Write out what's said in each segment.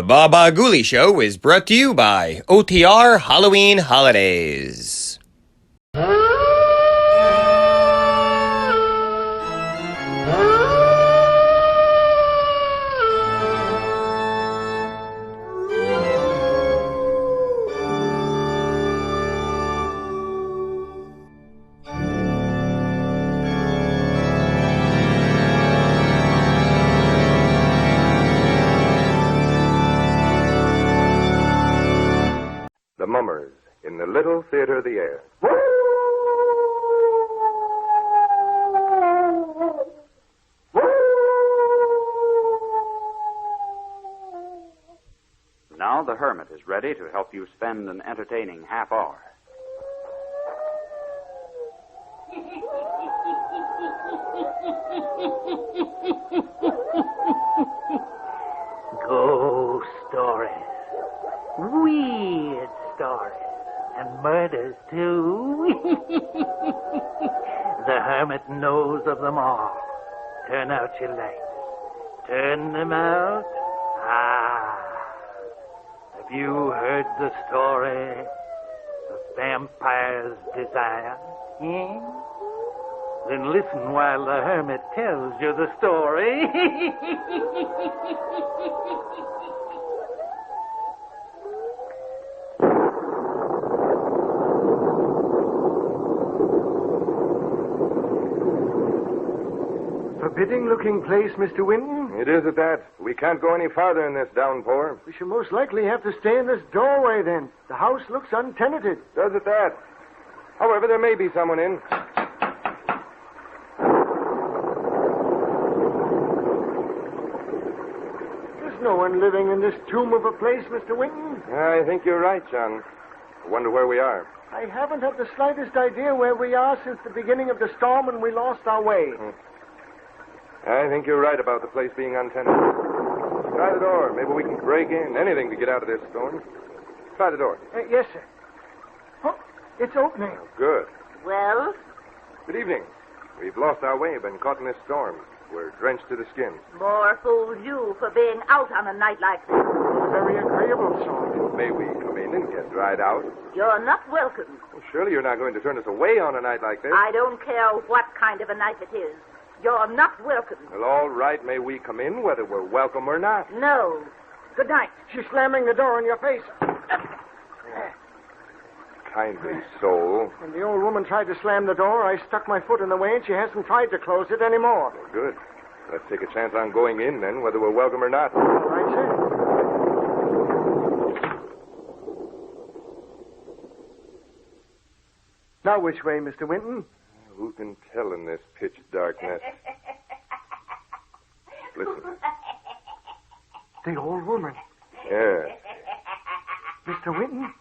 Baba Ghoulie Show is brought to you by OTR Halloween Holidays. The Mummers in the Little Theater of the Air. Now the Hermit is ready to help you spend an entertaining half hour. Ghost stories. Weird stories. And murders, too. The Hermit knows of them all. Turn out your lights. Turn them out. Have you heard the story of Vampire's Desire? Then listen while the Hermit tells you the story. Forbidding-looking place, Mr. Winton. It is at that. We can't go any farther in this downpour. We shall most likely have to stay in this doorway, then. The house looks untenanted. Does it that? However, there may be someone in. There's no one living in this tomb of a place, Mr. Winton. I think you're right, John. I wonder where we are. I haven't had the slightest idea where we are since the beginning of the storm when we lost our way. I think you're right about the place being untenanted. Try the door. Maybe we can break in. Anything to get out of this storm. Try the door. Yes, sir. Oh, it's opening. Oh, good. Well, Good evening. We've lost our way, been caught in this storm. We're drenched to the skin. more fools you for being out on a night like this. Very agreeable sort. May we come in and get dried out? You're not welcome. Well, surely you're not going to turn us away on a night like this. I don't care what kind of a night it is. You're not welcome. Well, all right. May we come in, whether we're welcome or not? No. Good night. She's slamming the door in your face. Kindly soul. When the old woman tried to slam the door, I stuck my foot in the way, and she hasn't tried to close it anymore. Well, good. Let's take a chance on going in, then, whether we're welcome or not. All right, sir. Now, which way, Mr. Winton? Who can tell in this pitch darkness? Listen. The old woman. Yes. Mr. Winton,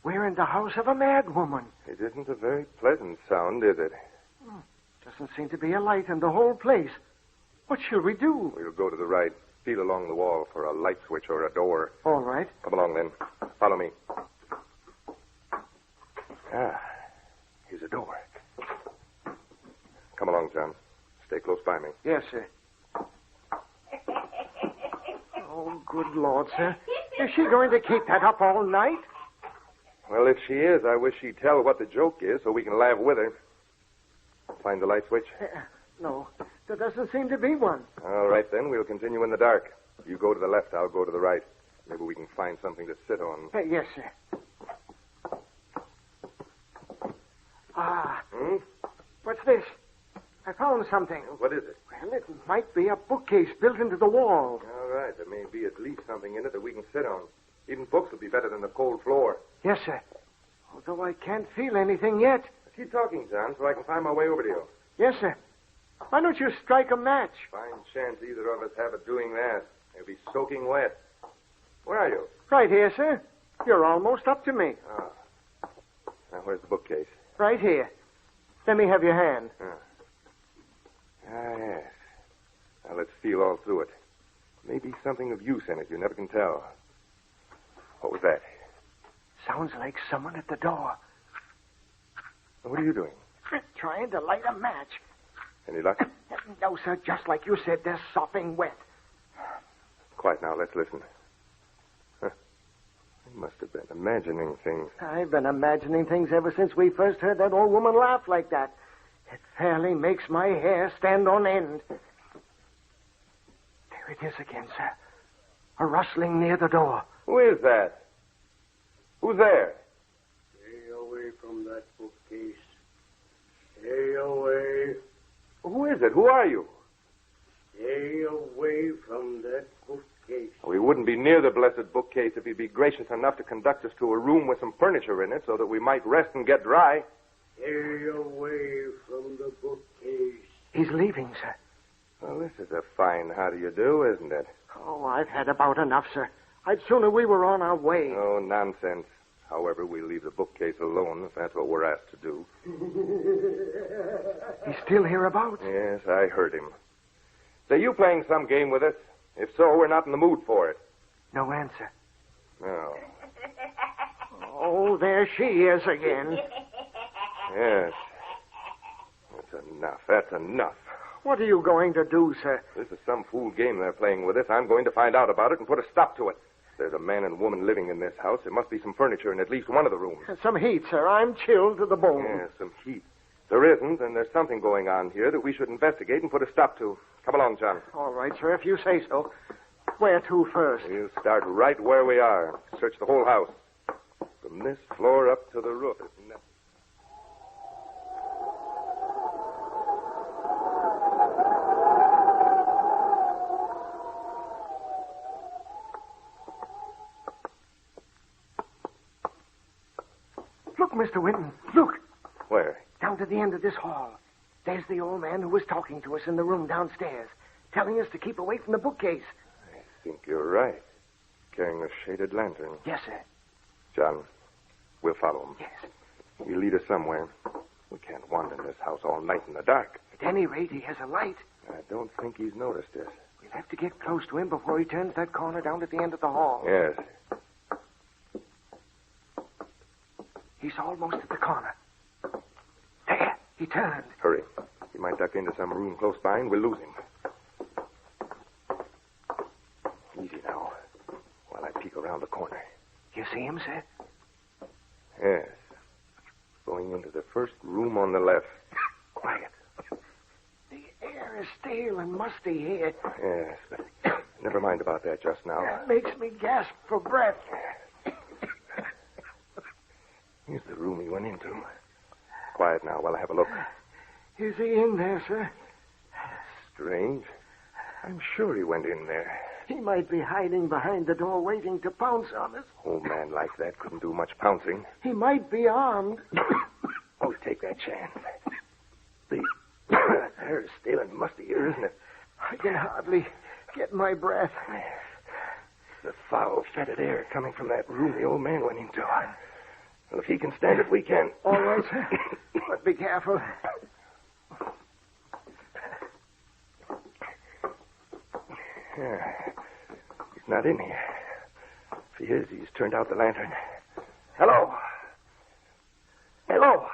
we're in the house of a mad woman. It isn't a very pleasant sound, is it? Doesn't seem to be a light in the whole place. What shall we do? We'll go to the right. Feel along the wall for a light switch or a door. All right. Come along, then. Follow me. Here's a door. Come along, John. Stay close by me. Yes, sir. Oh, good Lord, sir. Is she going to keep that up all night? Well, if she is, I wish she'd tell what the joke is so we can laugh with her. Find the light switch? No, there doesn't seem to be one. All right, then. We'll continue in the dark. You go to the left, I'll go to the right. Maybe we can find something to sit on. Yes, sir. What's this? I found something. What is it? Well, it might be a bookcase built into the wall. All right. There may be at least something in it that we can sit on. Even books will be better than the cold floor. Yes, sir. Although I can't feel anything yet. Keep talking, John, so I can find my way over to you. Yes, sir. Why don't you strike a match? Fine chance either of us have of doing that. They'll be soaking wet. Where are you? Right here, sir. You're almost up to me. Now, where's the bookcase? Right here. Let me have your hand. Yes. Now, let's feel all through it. Maybe something of use in it. You never can tell. What was that? Sounds like someone at the door. What are you doing? Trying to light a match. Any luck? No, sir. Just like you said, they're sopping wet. Quiet now. Let's listen. Must have been imagining things. I've been imagining things ever since we first heard that old woman laugh like that. It fairly makes my hair stand on end. There it is again, sir. A rustling near the door. Who is that? Who's there? Stay away from that bookcase. Stay away. Who is it? Who are you? Stay away from that bookcase. We wouldn't be near the blessed bookcase if you'd be gracious enough to conduct us to a room with some furniture in it so that we might rest and get dry. Stay away from the bookcase. He's leaving, sir. Well, this is a fine how do you do, isn't it? Oh, I've had about enough, sir. I'd sooner we were on our way. Oh, nonsense. However, we leave the bookcase alone if that's what we're asked to do. He's still hereabouts? Yes, I heard him. Say, you playing some game with us? If so, we're not in the mood for it. No answer. No. Oh, there she is again. Yes. That's enough. That's enough. What are you going to do, sir? This is some fool game they're playing with us. I'm going to find out about it and put a stop to it. There's a man and woman living in this house. There must be some furniture in at least one of the rooms. Some heat, sir. I'm chilled to the bone. Yes, some heat. There isn't, then there's something going on here that we should investigate and put a stop to. Come along, John. All right, sir, if you say so. Where to first? We'll start right where we are. Search the whole house. From this floor up to the roof. Look, Mr. Winton. Look. Where? Down to the end of this hall. There's the old man who was talking to us in the room downstairs, telling us to keep away from the bookcase. I think you're right. Carrying a shaded lantern. Yes, sir. John, we'll follow him. Yes. He'll lead us somewhere. We can't wander in this house all night in the dark. At any rate, he has a light. I don't think he's noticed us. We'll have to get close to him before he turns that corner down at the end of the hall. Yes. He's almost at the corner. There, he turned. Hurry. He might duck into some room close by and we'll lose him. Easy now, while I peek around the corner. You see him, sir? Yes. Going into the first room on the left. Quiet. The air is stale and musty here. Yes, but never mind about that just now. That makes me gasp for breath. Here's the room he went into. Quiet now while I have a look. Is he in there, sir? Strange. I'm sure he went in there. He might be hiding behind the door waiting to pounce on us. Old man like that couldn't do much pouncing. He might be armed. Always take that chance. The air is stale and musty here, isn't it? I can hardly get my breath. The foul, fetid air coming from that room the old man went into. Well, if he can stand it, we can. All right, sir. But be careful. Yeah. He's not in here. If he is, he's turned out the lantern. Hello. Hello.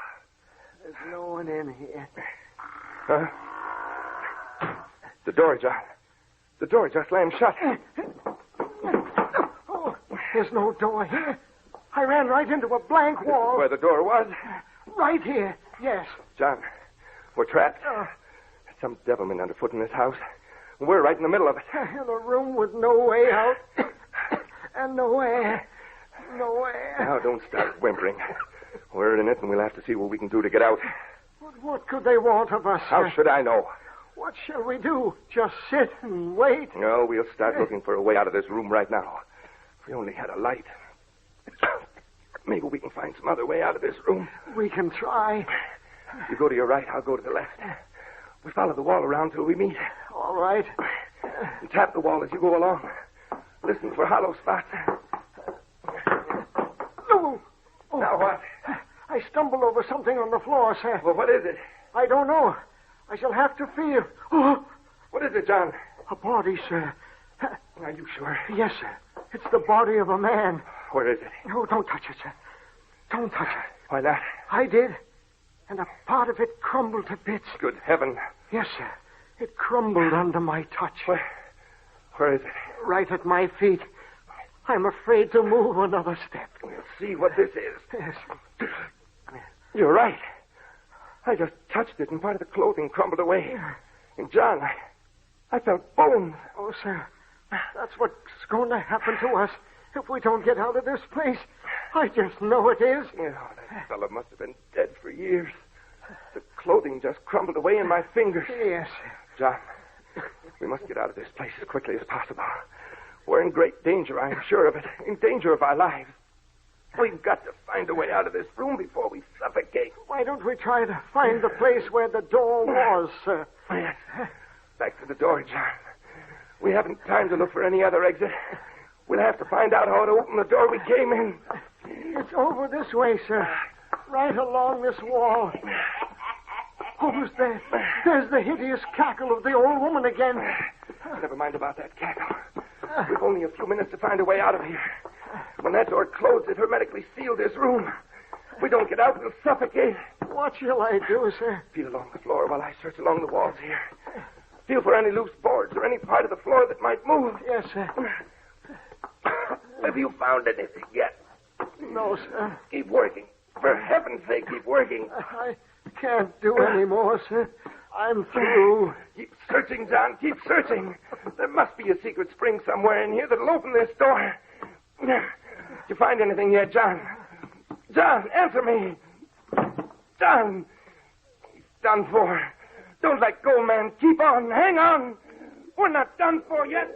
There's no one in here. Huh? The door just slammed shut. Oh, there's no door here. I ran right into a blank wall. Where the door was? Right here, yes. John, we're trapped. There's some devilment underfoot in this house. We're right in the middle of it. In a room with no way out. And no air. No air. Now, don't start whimpering. We're in it, and we'll have to see what we can do to get out. But what could they want of us? How should I know? What shall we do? Just sit and wait? No, we'll start looking for a way out of this room right now. If we only had a light. Maybe we can find some other way out of this room. We can try. You go to your right, I'll go to the left. We follow the wall around till we meet. All right. And tap the wall as you go along. Listen for hollow spots. No. Oh, Now what? I stumbled over something on the floor, sir. Well, what is it? I don't know. I shall have to feel. Oh, What is it, John? a body, sir. Are you sure? Yes, sir. It's the body of a man. Where is it? No, don't touch it, sir. Don't touch it. Why not? I did. And a part of it crumbled to bits. Good heaven. Yes, sir. It crumbled under my touch. Where is it? Right at my feet. I'm afraid to move another step. We'll see what this is. Yes. You're right. I just touched it and part of the clothing crumbled away. And, John, I felt bones. Oh, sir, that's what's going to happen to us if we don't get out of this place. I just know it is. Oh, that fellow must have been dead for years. The clothing just crumbled away in my fingers. Yes. John, we must get out of this place as quickly as possible. We're in great danger, I'm sure of it. In danger of our lives. We've got to find a way out of this room before we suffocate. Why don't we try to find the place where the door was, sir? Yes. Back to the door, John. We haven't time to look for any other exit. We'll have to find out how to open the door we came in. It's over this way, sir. Right along this wall. Who's there? There's the hideous cackle of the old woman again. Never mind about that cackle. We've only a few minutes to find a way out of here. When that door closed, it hermetically sealed this room. If we don't get out, we'll suffocate. What shall I do, sir? Feel along the floor while I search along the walls here. Feel for any loose boards or any part of the floor that might move. Yes, sir. Have you found anything yet? No, sir. Keep working. For heaven's sake, keep working. I can't do any more, sir. I'm through. Keep searching, John. Keep searching. There must be a secret spring somewhere in here that'll open this door. Did you find anything yet, John? John, answer me. John. He's done for. Don't let go, man. Keep on. Hang on. We're not done for yet.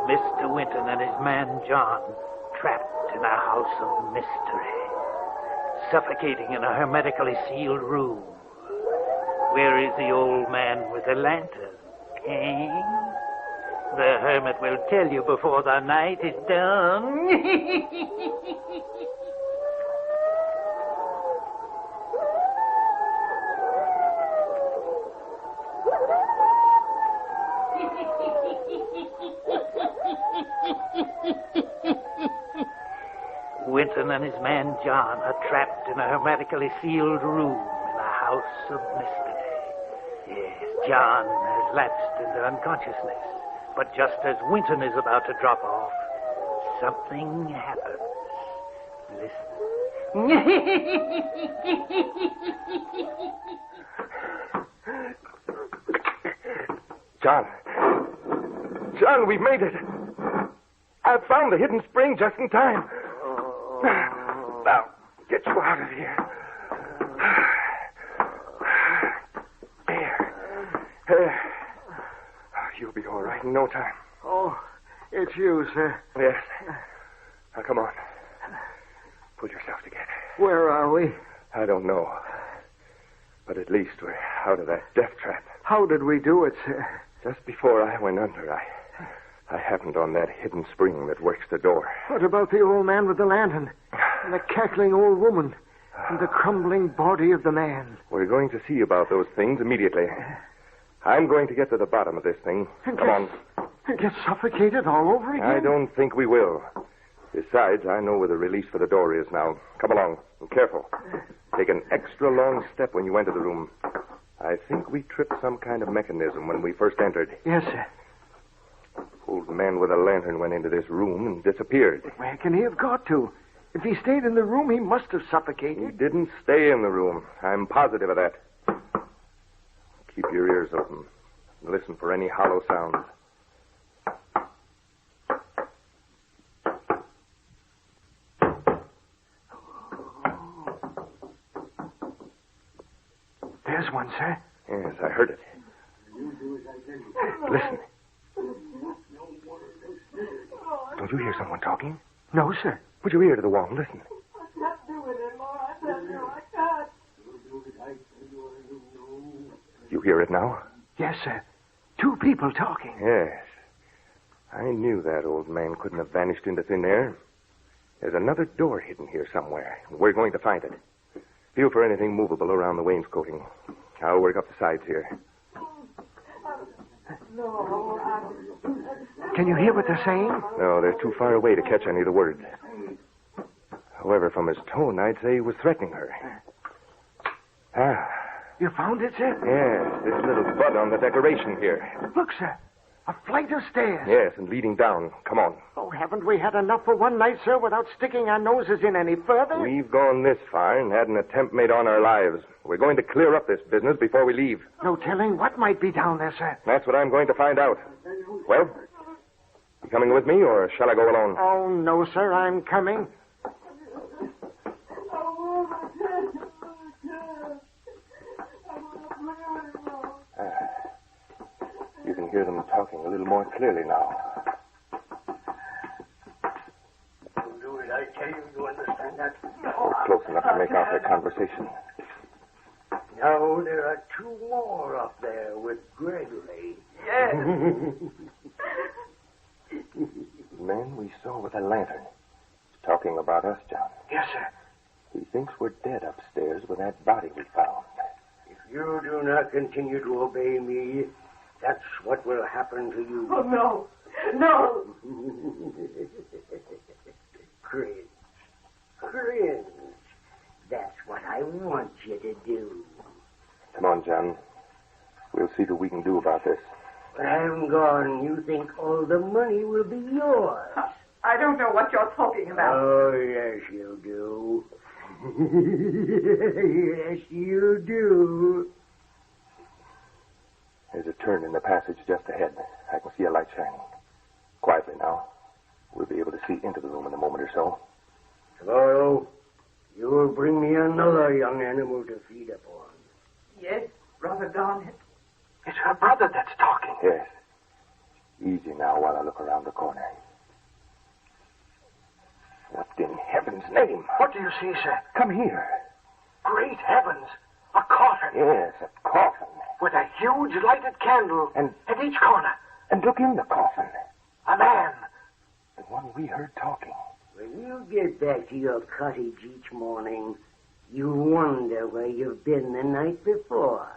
Mr. Winton and his man John, trapped in a house of mystery, suffocating in a hermetically sealed room. Where is the old man with the lantern? Eh? The hermit will tell you before the night is done. Winton and his man John are trapped in a hermetically sealed room in a house of mystery. Yes, John has lapsed into unconsciousness, but just as Winton is about to drop off, something happens. John. John, we've made it. I've found the hidden spring just in time. Now, get you out of here. There. You'll be all right in no time. Oh, it's you, sir. Yes. Now, come on. Pull yourself together. Where are we? I don't know. But at least we're out of that death trap. How did we do it, sir? Just before I went under, I happened on that hidden spring that works the door. What about the old man with the lantern? And the cackling old woman? And the crumbling body of the man? We're going to see about those things immediately. I'm going to get to the bottom of this thing. Come on. And get suffocated all over again? I don't think we will. Besides, I know where the release for the door is now. Come along. And careful. Take an extra long step when you enter the room. I think we tripped some kind of mechanism when we first entered. Yes, sir. Old man with a lantern went into this room and disappeared. Where can he have got to? If he stayed in the room, he must have suffocated. He didn't stay in the room. I'm positive of that. Keep your ears open. Listen for any hollow sounds. There's one, sir. Yes, I heard it. Listen. Don't you hear someone talking? No, sir. Put your ear to the wall and listen. I can't do it anymore. I tell you, I can't. You hear it now? Yes, sir. Two people talking. Yes. I knew that old man couldn't have vanished into thin air. There's another door hidden here somewhere, and we're going to find it. Feel for anything movable around the wainscoting. I'll work up the sides here. No, Can you hear what they're saying? No, they're too far away to catch any of the words. However, from his tone, I'd say he was threatening her. Ah, You found it, sir? yes, this little bud on the decoration here. Look, sir. A flight of stairs. Yes, and leading down. Come on. Oh, haven't we had enough for one night, sir, without sticking our noses in any further? We've gone this far and had an attempt made on our lives. We're going to clear up this business before we leave. No telling what might be down there, sir. That's what I'm going to find out. Well, you coming with me, or shall I go alone? Oh, no, sir, I'm coming. You can hear them talking a little more clearly now. Do it, I tell you. You understand that? We're close enough to make out their conversation. Now there are two more up there with Gregory. The man we saw with a lantern. He's talking about us, John. Yes, sir. He thinks we're dead upstairs with that body we found. If you do not continue to obey me, that's what will happen to you. Oh, no. No. Cringe. Cringe. That's what I want you to do. Come on, John. We'll see what we can do about this. When I'm gone, you think all the money will be yours. I don't know what you're talking about. Oh, yes, you do. Yes, you do. There's a turn in the passage just ahead. I can see a light shining. Quietly now. We'll be able to see into the room in a moment or so. Tomorrow, you will bring me another young animal to feed upon. Yes, Brother Garnet. It's her brother that's talking. Yes. Easy now while I look around the corner. What in heaven's name? What do you see, sir? Come here. Great heavens. A coffin. Yes, a coffin. With a huge lighted candle. And- at each corner. And look in the coffin. A man. The one we heard talking. When you get back to your cottage each morning, you wonder where you've been the night before,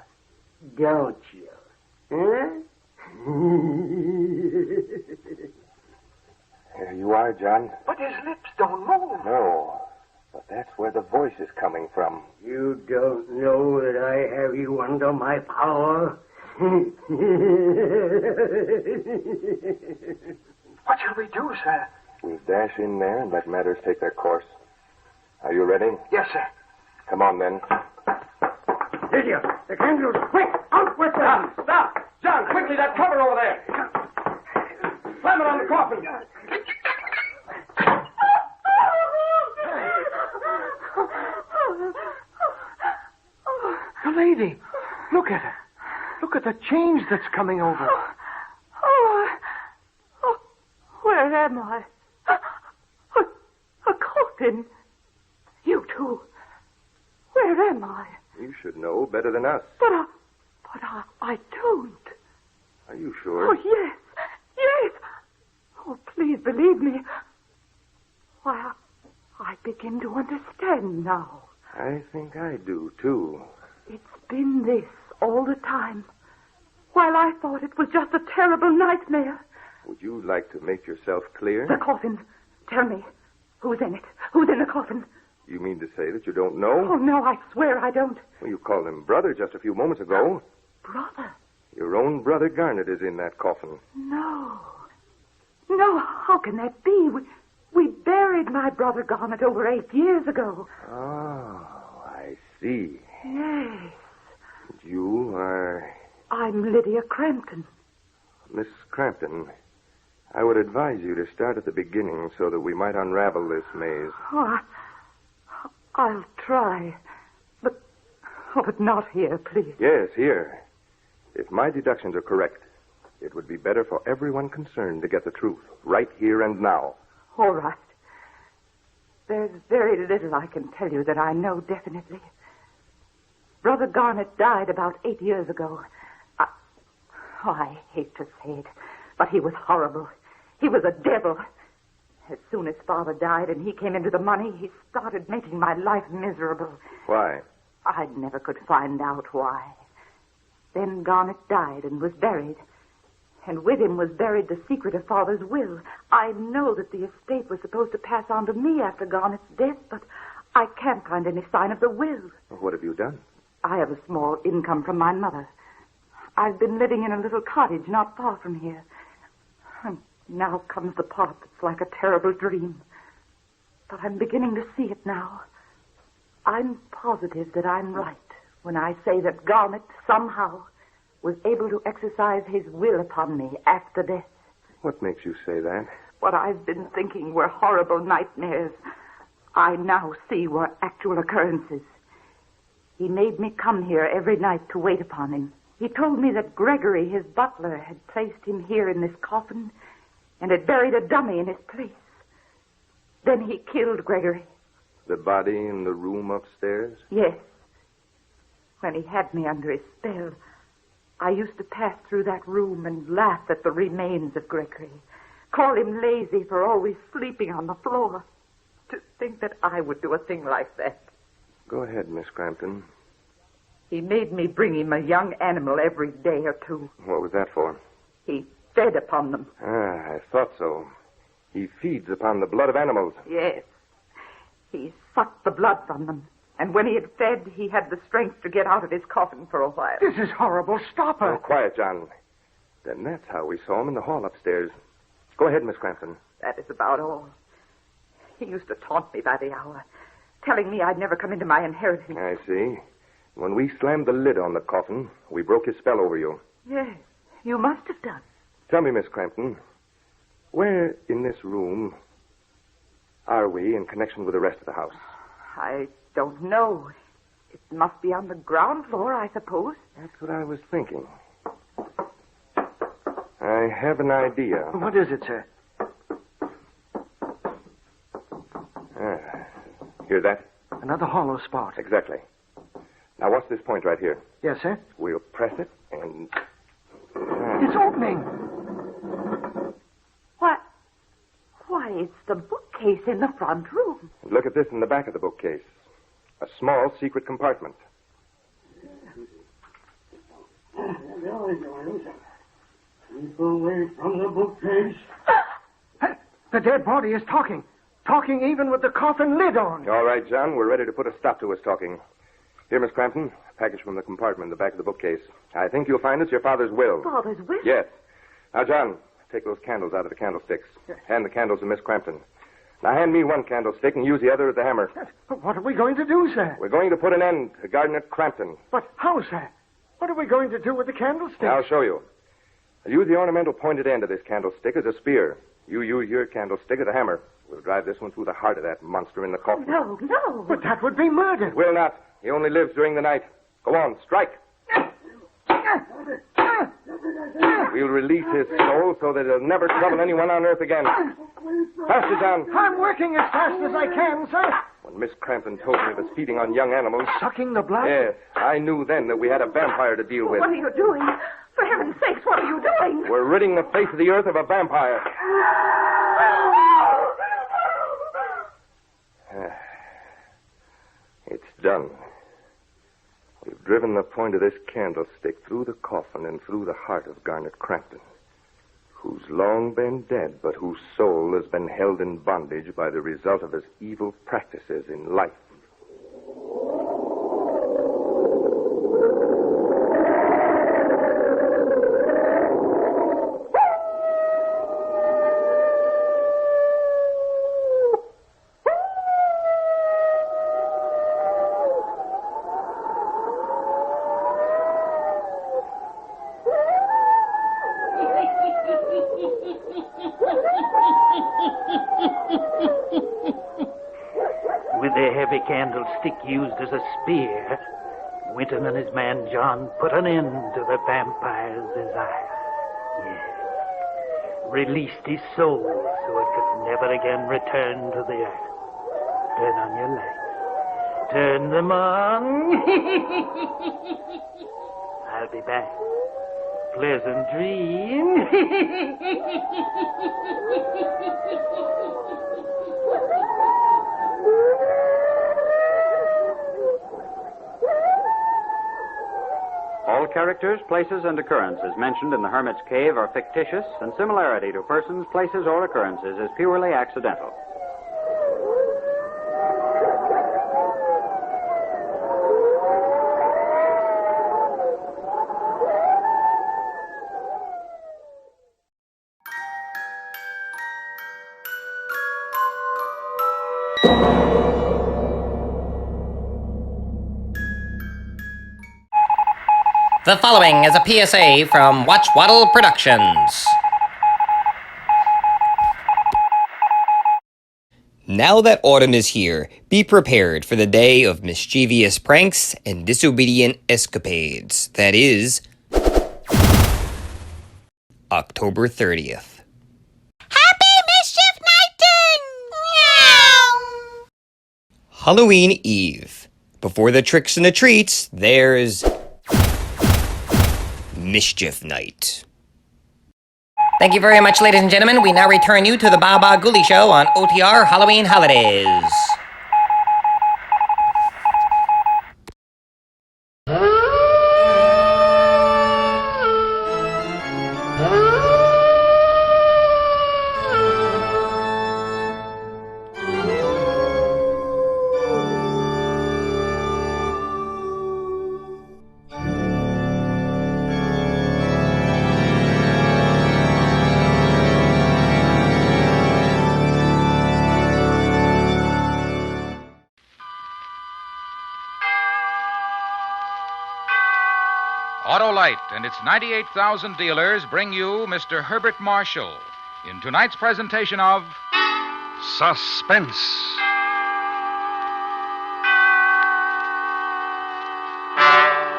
don't you? Huh? Here you are, John. But his lips don't move. No, but that's where the voice is coming from. You don't know that I have you under my power? What shall we do, sir? We'll dash in there and let matters take their course. Are you ready? Yes, sir. Come on, then. Lydia, the candles, quick, out with them! Stop! John, quickly, that cover over there. Slam it on the coffin. The lady. Look at her. Look at the change that's coming over. Where am I? A coffin. You too. Where am I? You should know better than us. But I don't. Are you Oh, sure? yes. Yes. Oh, please believe me. Why, I begin to understand now. I think I do, too. It's been this all the time. While I thought it was just a terrible nightmare. Would you like to make yourself clear? The coffin. Tell me. Who's in it? Who's in the coffin? You mean to say that you don't know? Oh, no, I swear I don't. Well, you called him brother just a few moments ago. Brother? Your own brother Garnet is in that coffin. No. No, how can that be? We buried my brother Garnet over 8 years ago. Oh, I see. Yes. You are I'm Lydia Crampton. Miss Crampton. I would advise you to start at the beginning so that we might unravel this maze. Oh, I'll try. But not here, please. Yes, here. If my deductions are correct, it would be better for everyone concerned to get the truth right here and now. All right. There's very little I can tell you that I know definitely. Brother Garnet died about 8 years ago. I hate to say it, but he was horrible. He was a devil. As soon as Father died and he came into the money, he started making my life miserable. Why? I never could find out why. Then Garnet died and was buried. And with him was buried the secret of Father's will. I know that the estate was supposed to pass on to me after Garnet's death, but I can't find any sign of the will. What have you done? I have a small income from my mother. I've been living in a little cottage not far from here. And now comes the part that's like a terrible dream. But I'm beginning to see it now. I'm positive that I'm right when I say that Garnet somehow was able to exercise his will upon me after death. What makes you say that? What I've been thinking were horrible nightmares, I now see were actual occurrences. He made me come here every night to wait upon him. He told me that Gregory, his butler, had placed him here in this coffin and had buried a dummy in his place. Then he killed Gregory. The body in the room upstairs? Yes. When he had me under his spell, I used to pass through that room and laugh at the remains of Gregory, call him lazy for always sleeping on the floor. To think that I would do a thing like that. Go ahead, Miss Crampton. He made me bring him a young animal every day or two. What was that for? He fed upon them. Ah, I thought so. He feeds upon the blood of animals. Yes. He sucked the blood from them. And when he had fed, he had the strength to get out of his coffin for a while. This is horrible. Stop her. Oh, quiet, John. Then that's how we saw him in the hall upstairs. Go ahead, Miss Crampton. That is about all. He used to taunt me by the hour, telling me I'd never come into my inheritance. I see. When we slammed the lid on the coffin, we broke his spell over you. Yes, you must have done. Tell me, Miss Crampton, where in this room are we in connection with the rest of the house? I don't know. It must be on the ground floor, I suppose. That's what I was thinking. I have an idea. What is it, sir? Hear that? Another hollow spot. Exactly. Now, watch this point right here. Yes, sir? We'll press it and... It's opening. What? Why, it's the bookcase in the front room. Look at this in the back of the bookcase. A small secret compartment. Keep away from the bookcase. The dead body is talking. Talking even with the coffin lid on. All right, John, we're ready to put a stop to his talking. Here, Miss Crampton, a package from the compartment in the back of the bookcase. I think you'll find it's your father's will. Father's will? Yes. Now, John, take those candles out of the candlesticks. Hand the candles to Miss Crampton. Now, hand me one candlestick and use the other as the hammer. What are we going to do, sir? We're going to put an end to Garnet Crampton. But how, sir? What are we going to do with the candlestick? I'll show you. I'll use the ornamental pointed end of this candlestick as a spear. You use your candlestick as a hammer. We'll drive this one through the heart of that monster in the coffin. No, no. But that would be murder. Will not. He only lives during the night. Go on, strike. We'll release his soul so that he'll never trouble anyone on earth again. Faster, John. I'm working as fast as I can, sir. When Miss Crampton told me of his feeding on young animals... Sucking the blood? Yes, I knew then that we had a vampire to deal with. What are you doing? For heaven's sakes, what are you doing? We're ridding the face of the earth of a vampire. It's done. We've driven the point of this candlestick through the coffin and through the heart of Garnet Crampton, who's long been dead, but whose soul has been held in bondage by the result of his evil practices in life. With the heavy candlestick used as a spear, Winton and his man John put an end to the vampire's desire. Yes. Released his soul so it could never again return to the earth. Turn on your lights. Turn them on. I'll be back. Pleasant dreams. All characters, places, and occurrences mentioned in the Hermit's Cave are fictitious, and similarity to persons, places, or occurrences is purely accidental. The following is a PSA from Watch Waddle Productions. Now that autumn is here, be prepared for the day of mischievous pranks and disobedient escapades. That is, October 30th. Happy Mischief Night! Meow! Halloween Eve. Before the tricks and the treats, there's Mischief Night. Thank you very much, ladies and gentlemen. We now return you to the Ghoulie Show on OTR Halloween Holidays. Autolite and its 98,000 dealers bring you Mr. Herbert Marshall in tonight's presentation of Suspense.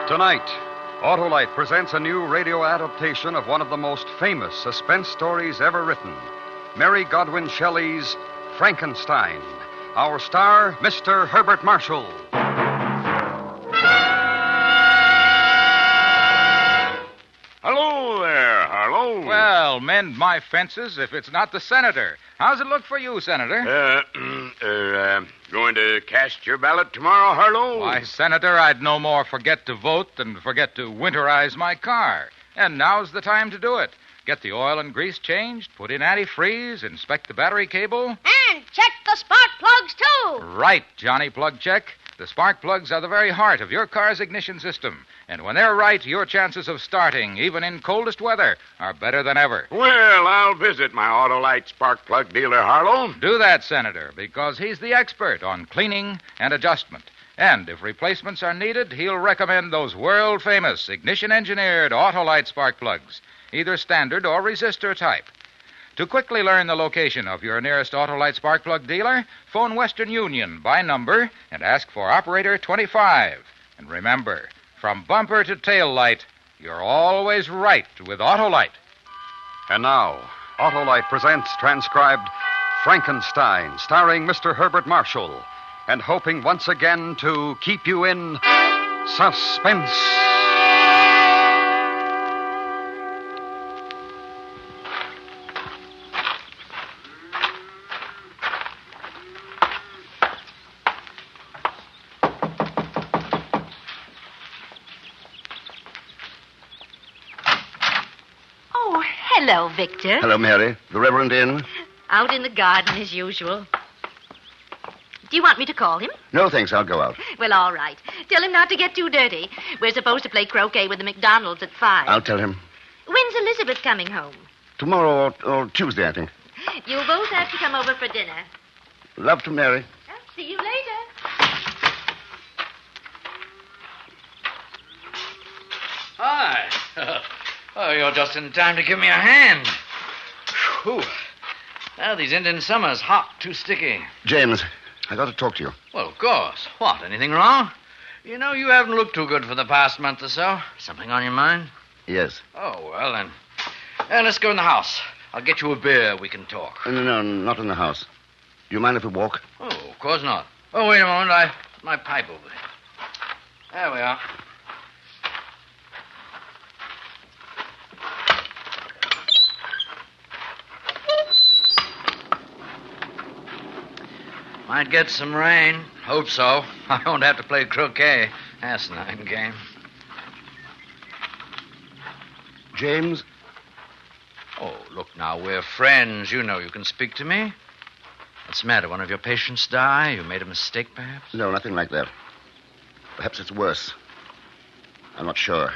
Tonight, Autolite presents a new radio adaptation of one of the most famous suspense stories ever written, Mary Godwin Shelley's Frankenstein. Our star, Mr. Herbert Marshall. Hello there, Harlow. Well, mend my fences if it's not the senator. How's it look for you, Senator? Going to cast your ballot tomorrow, Harlow? Why, Senator, I'd no more forget to vote than forget to winterize my car. And now's the time to do it. Get the oil and grease changed, put in antifreeze, inspect the battery cable. And check the spark plugs, too. Right, Johnny Plug Check. The spark plugs are the very heart of your car's ignition system. And when they're right, your chances of starting, even in coldest weather, are better than ever. Well, I'll visit my Autolite spark plug dealer, Harlow. Do that, Senator, because he's the expert on cleaning and adjustment. And if replacements are needed, he'll recommend those world-famous ignition-engineered Autolite spark plugs, either standard or resistor type. To quickly learn the location of your nearest Autolite spark plug dealer, phone Western Union by number and ask for Operator 25. And remember, from bumper to tail light, you're always right with Autolite. And now, Autolite presents transcribed Frankenstein, starring Mr. Herbert Marshall, and hoping once again to keep you in suspense. Hello, Victor. Hello, Mary. The Reverend in? Out in the garden as usual. Do you want me to call him? No, thanks. I'll go out. Well, all right. Tell him not to get too dirty. We're supposed to play croquet with the McDonalds at 5. I'll tell him. When's Elizabeth coming home? Tomorrow or Tuesday, I think. You'll both have to come over for dinner. Love to Mary. Well, see you later. Hi. Oh, you're just in time to give me a hand. Whew. Now, these Indian summers, hot, too sticky. James, I got to talk to you. Well, of course. What, anything wrong? You know, you haven't looked too good for the past month or so. Something on your mind? Yes. Oh, well, then. Let's go in the house. I'll get you a beer. We can talk. No, not in the house. Do you mind if we walk? Oh, of course not. Oh, wait a moment. I put my pipe over there. There we are. Might get some rain. Hope so. I won't have to play croquet. That's a nice game. James? Oh, look now, we're friends. You know you can speak to me. What's the matter? One of your patients die? You made a mistake, perhaps? No, nothing like that. Perhaps it's worse. I'm not sure.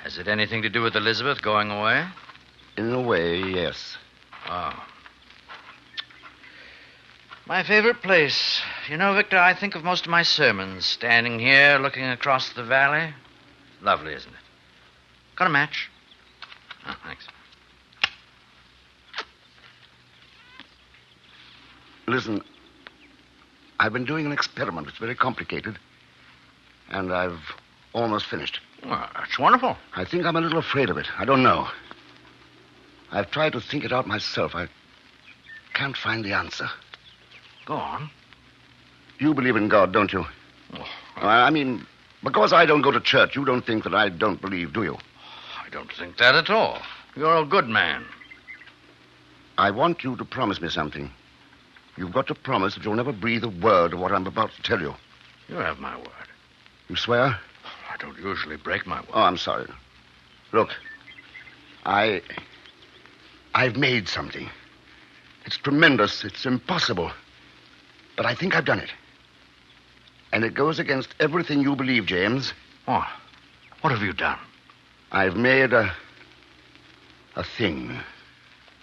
Has it anything to do with Elizabeth going away? In a way, yes. Oh. My favorite place. You know, Victor, I think of most of my sermons standing here looking across the valley. Lovely, isn't it? Got a match? Oh, thanks. Listen, I've been doing an experiment. It's very complicated. And I've almost finished. Well, that's wonderful. I think I'm a little afraid of it. I don't know. I've tried to think it out myself. I can't find the answer. Go on. You believe in God, don't you? Oh, I mean, because I don't go to church, you don't think that I don't believe, do you? I don't think that at all. You're a good man. I want you to promise me something. You've got to promise that you'll never breathe a word of what I'm about to tell you. You have my word. You swear? I don't usually break my word. Oh, I'm sorry. Look, I've made something. It's tremendous. It's impossible. But I think I've done it. And it goes against everything you believe, James. What? What have you done? I've made a thing.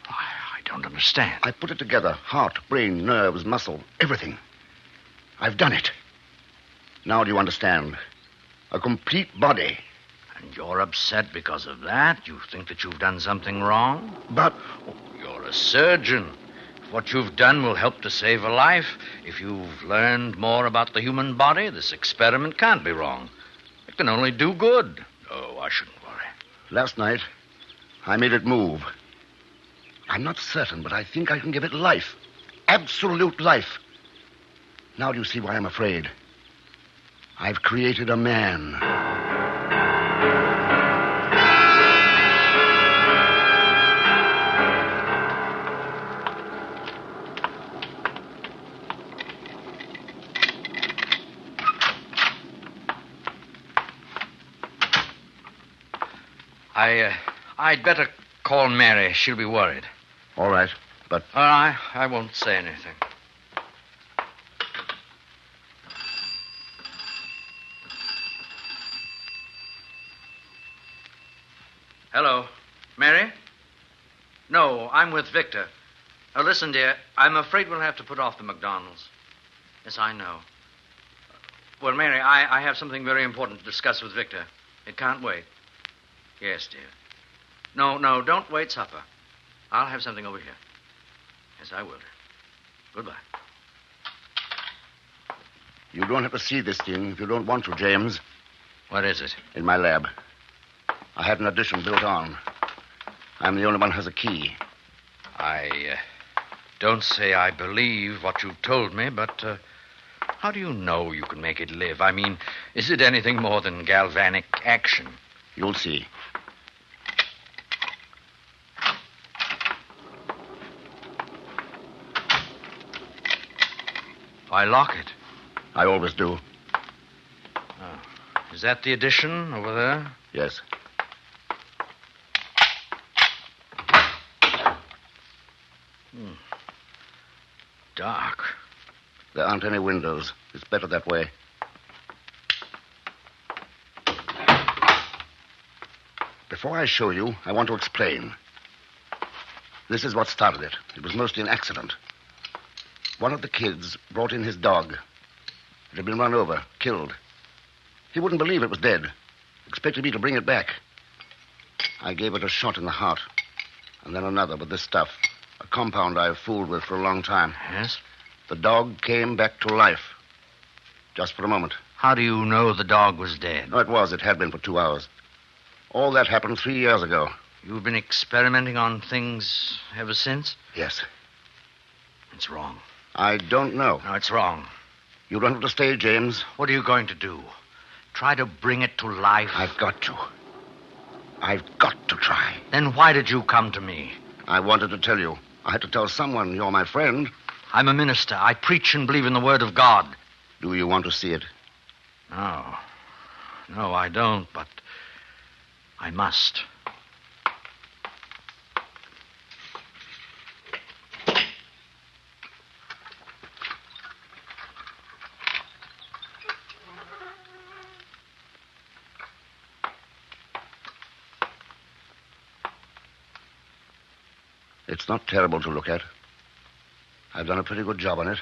I don't understand. I put it together. Heart, brain, nerves, muscle, everything. I've done it. Now do you understand? A complete body. And you're upset because of that? You think that you've done something wrong? But... Oh, you're a surgeon. If what you've done will help to save a life, if you've learned more about the human body, this experiment can't be wrong. It can only do good. Oh, I shouldn't worry. Last night, I made it move. I'm not certain, but I think I can give it life. Absolute life. Now do you see why I'm afraid? I've created a man. I'd better call Mary. She'll be worried. All right, but... I won't say anything. Hello. Mary? No, I'm with Victor. Now, listen, dear, I'm afraid we'll have to put off the McDonald's. Yes, I know. Well, Mary, I have something very important to discuss with Victor. It can't wait. Yes, dear. No, don't wait supper. I'll have something over here. Yes, I will, dear. Goodbye. You don't have to see this thing if you don't want to, James. What is it? In my lab. I had an addition built on. I'm the only one who has a key. I don't say I believe what you've told me, but how do you know you can make it live? I mean, is it anything more than galvanic action? You'll see. Why lock it? I always do. Oh. Is that the addition over there? Yes. Dark. There aren't any windows. It's better that way. Before I show you, I want to explain. This is what started it. It was mostly an accident. One of the kids brought in his dog. It had been run over, killed. He wouldn't believe it was dead. Expected me to bring it back. I gave it a shot in the heart, and then another with this stuff, a compound I've fooled with for a long time. Yes? The dog came back to life. Just for a moment. How do you know the dog was dead? No, it was. It had been for 2 hours. All that happened 3 years ago. You've been experimenting on things ever since? Yes. It's wrong. I don't know. No, it's wrong. You don't have to stay, James. What are you going to do? Try to bring it to life? I've got to. I've got to try. Then why did you come to me? I wanted to tell you. I had to tell someone you're my friend. I'm a minister. I preach and believe in the Word of God. Do you want to see it? No. No, I don't, but I must. It's not terrible to look at. I've done a pretty good job on it.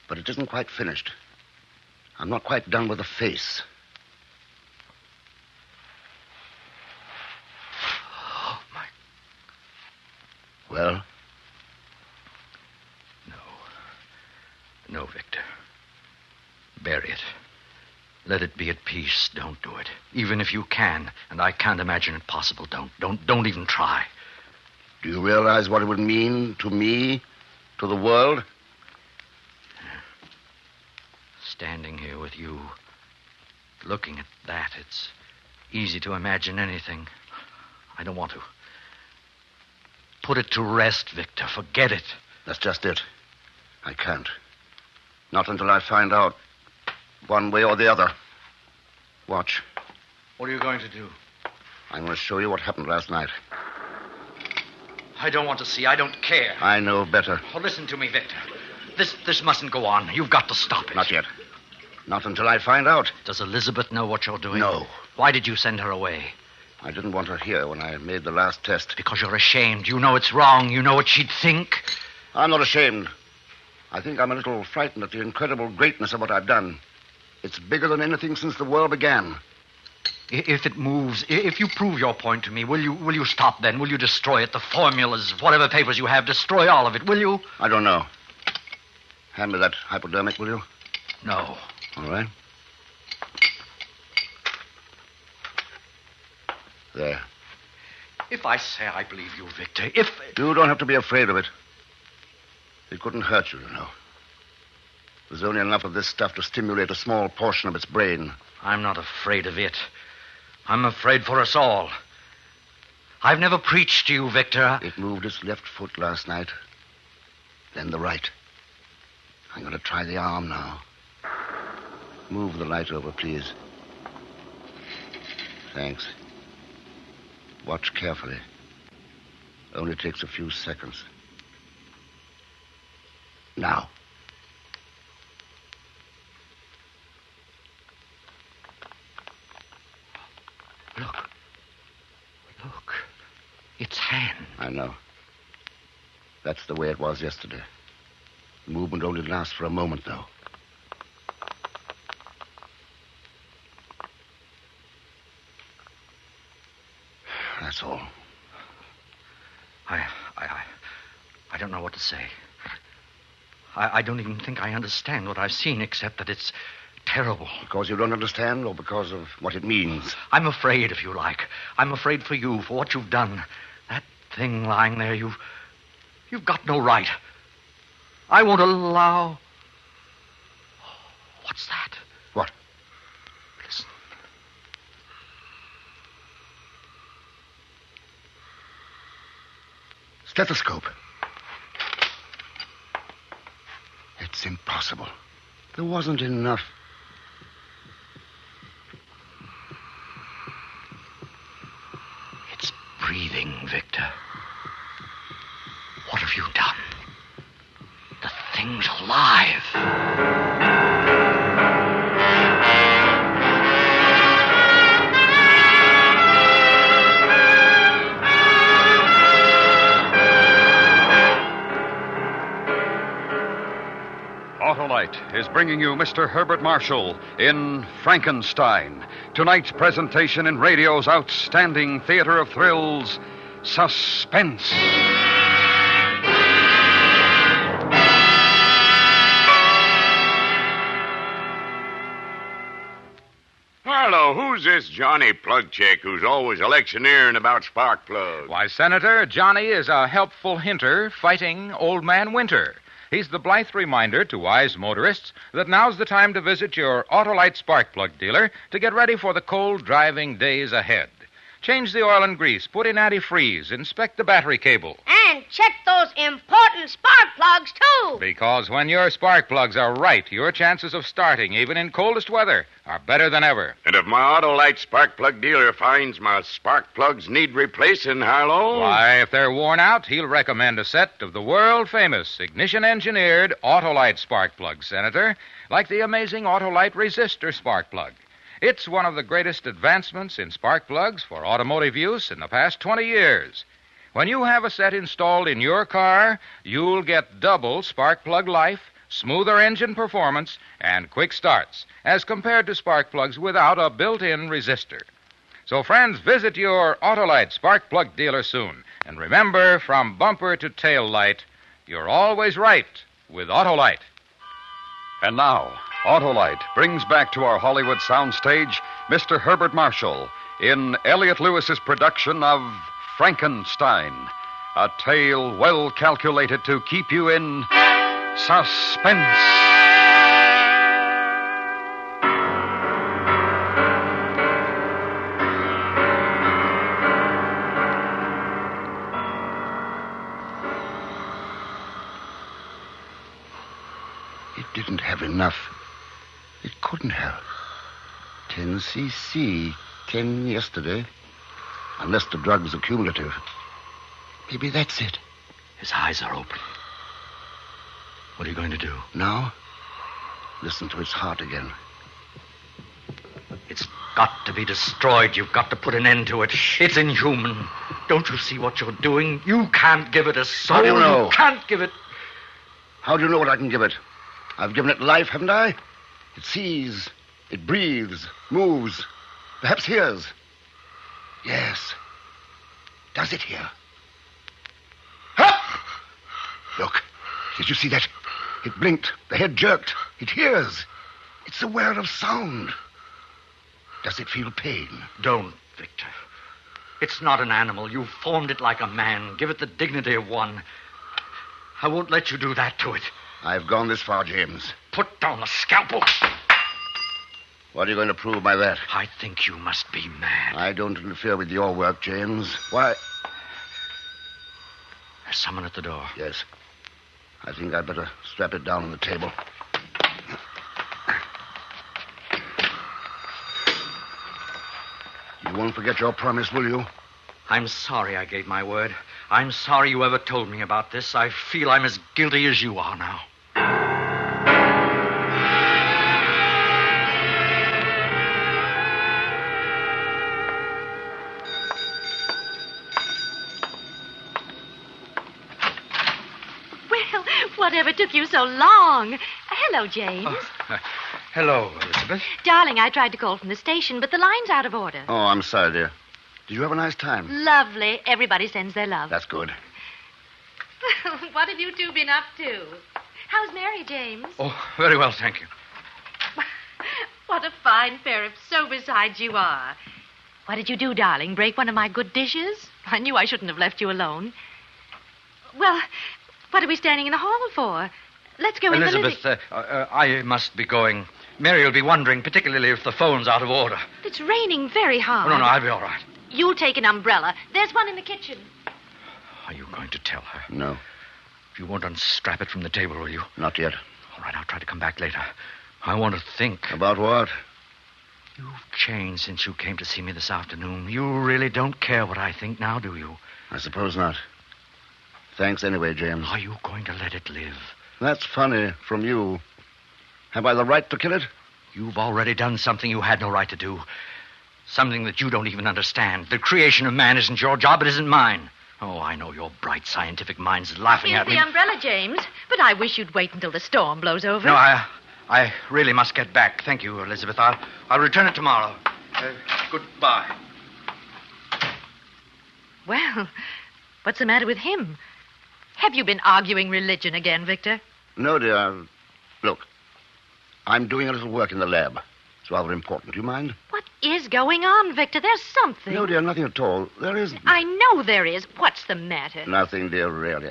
But it isn't quite finished. I'm not quite done with the face. Oh, my... Well? No, Victor. Bury it. Let it be at peace. Don't do it. Even if you can, and I can't imagine it possible, don't even try. Do you realize what it would mean to me, to the world? Standing here with you, looking at that, it's easy to imagine anything. I don't want to. Put it to rest, Victor. Forget it. That's just it. I can't. Not until I find out one way or the other. Watch. What are you going to do? I'm going to show you what happened last night. I don't want to see. I don't care. I know better. Oh, listen to me, Victor. This mustn't go on. You've got to stop it. Not yet. Not until I find out. Does Elizabeth know what you're doing? No. Why did you send her away? I didn't want her here when I made the last test. Because you're ashamed. You know it's wrong. You know what she'd think. I'm not ashamed. I think I'm a little frightened at the incredible greatness of what I've done. It's bigger than anything since the world began. If it moves, if you prove your point to me, will you stop then? Will you destroy it? The formulas, whatever papers you have, destroy all of it, will you? I don't know. Hand me that hypodermic, will you? No. All right. There. If I say I believe you, Victor, if... You don't have to be afraid of it. It couldn't hurt you, you know. There's only enough of this stuff to stimulate a small portion of its brain. I'm not afraid of it. I'm afraid for us all. I've never preached to you, Victor. It moved its left foot last night. Then the right. I'm going to try the arm now. Move the light over, please. Thanks. Watch carefully. Only takes a few seconds. Now. Look. Its hand. I know. That's the way it was yesterday. The movement only lasts for a moment, though. That's all. I don't know what to say. I don't even think I understand what I've seen, except that it's terrible. Because you don't understand, or because of what it means? I'm afraid, if you like. I'm afraid for you, for what you've done. That thing lying there, you've got no right. I won't allow... What's that? What? Listen. Stethoscope. It's impossible. There wasn't enough. It's breathing, Victor. What have you done? The thing's alive. Autolite is bringing you Mr. Herbert Marshall in Frankenstein. Tonight's presentation in radio's outstanding theater of thrills, Suspense. Hello, who's this Johnny Plugcheck who's always electioneering about spark plugs? Why, Senator, Johnny is a helpful hinter fighting Old Man Winter. He's the blithe reminder to wise motorists that now's the time to visit your Autolite spark plug dealer to get ready for the cold driving days ahead. Change the oil and grease, put in antifreeze, inspect the battery cable. And check those important spark plugs, too. Because when your spark plugs are right, your chances of starting, even in coldest weather, are better than ever. And if my Autolite spark plug dealer finds my spark plugs need replacing, Harlow? Why, if they're worn out, he'll recommend a set of the world-famous ignition-engineered Autolite spark plugs, Senator, like the amazing Autolite resistor spark plug. It's one of the greatest advancements in spark plugs for automotive use in the past 20 years. When you have a set installed in your car, you'll get double spark plug life, smoother engine performance, and quick starts, as compared to spark plugs without a built-in resistor. So, friends, visit your Autolite spark plug dealer soon. And remember, from bumper to tail light, you're always right with Autolite. And now, Autolite brings back to our Hollywood soundstage Mr. Herbert Marshall in Elliot Lewis's production of Frankenstein, a tale well calculated to keep you in suspense. It didn't have enough. It couldn't have. 10 cc, 10 yesterday. Unless the drug's accumulative. Maybe that's it. His eyes are open. What are you going to do? Now, listen to his heart again. It's got to be destroyed. You've got to put an end to it. It's inhuman. Don't you see what you're doing? You can't give it a soul. How do you know? You can't give it... How do you know what I can give it? I've given it life, haven't I? It sees, it breathes, moves, perhaps hears. Yes. Does it hear? Ha! Look, did you see that? It blinked, the head jerked. It hears. It's aware of sound. Does it feel pain? Don't, Victor. It's not an animal. You've formed it like a man. Give it the dignity of one. I won't let you do that to it. I've gone this far, James. Put down the scalpel. What are you going to prove by that? I think you must be mad. I don't interfere with your work, James. Why? There's someone at the door. Yes. I think I'd better strap it down on the table. You won't forget your promise, will you? I'm sorry I gave my word. I'm sorry you ever told me about this. I feel I'm as guilty as you are now. Well, whatever took you so long? Hello, James. Hello, Elizabeth. Darling, I tried to call from the station, but the line's out of order. Oh, I'm sorry, dear. Did you have a nice time? Lovely. Everybody sends their love. That's good. What have you two been up to? How's Mary, James? Oh, very well, thank you. What a fine pair of sober-sides you are. What did you do, darling? Break one of my good dishes? I knew I shouldn't have left you alone. Well, what are we standing in the hall for? Let's go Elizabeth, in I must be going. Mary will be wondering, particularly if the phone's out of order. It's raining very hard. Oh, no, I'll be all right. You'll take an umbrella. There's one in the kitchen. Are you going to tell her? No. You won't unstrap it from the table, will you? Not yet. All right, I'll try to come back later. I want to think. About what? You've changed since you came to see me this afternoon. You really don't care what I think now, do you? I suppose not. Thanks anyway, James. Are you going to let it live? That's funny from you. Have I the right to kill it? You've already done something you had no right to do. Something that you don't even understand. The creation of man isn't your job, it isn't mine. Oh, I know your bright scientific mind's laughing Here's at me. the umbrella, James. But I wish you'd wait until the storm blows over. No, I really must get back. Thank you, Elizabeth. I'll return it tomorrow. Goodbye. Well, what's the matter with him? Have you been arguing religion again, Victor? No, dear. Look, I'm doing a little work in the lab. It's rather important. Do you mind? What is going on, Victor? There's something. No, dear, nothing at all. There isn't. I know there is. What's the matter? Nothing, dear, really.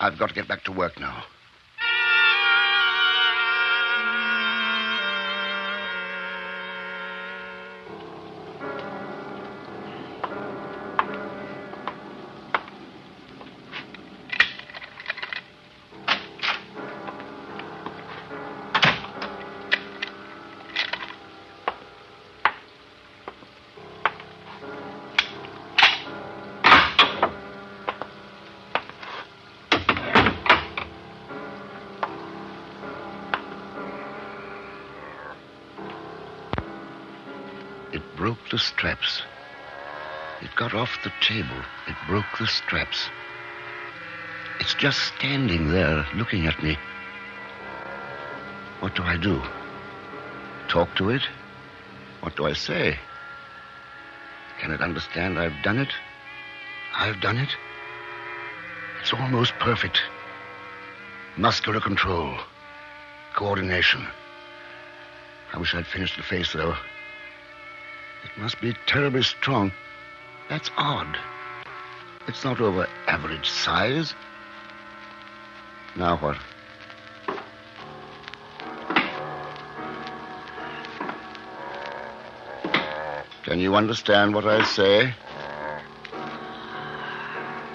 I've got to get back to work now. It broke the straps. It got off the table. It broke the straps. It's just standing there, looking at me. What do I do? Talk to it? What do I say? Can it understand I've done it? I've done it? It's almost perfect. Muscular control. Coordination. I wish I'd finished the face, though. It must be terribly strong. That's odd. It's not over average size. Now what? Can you understand what I say?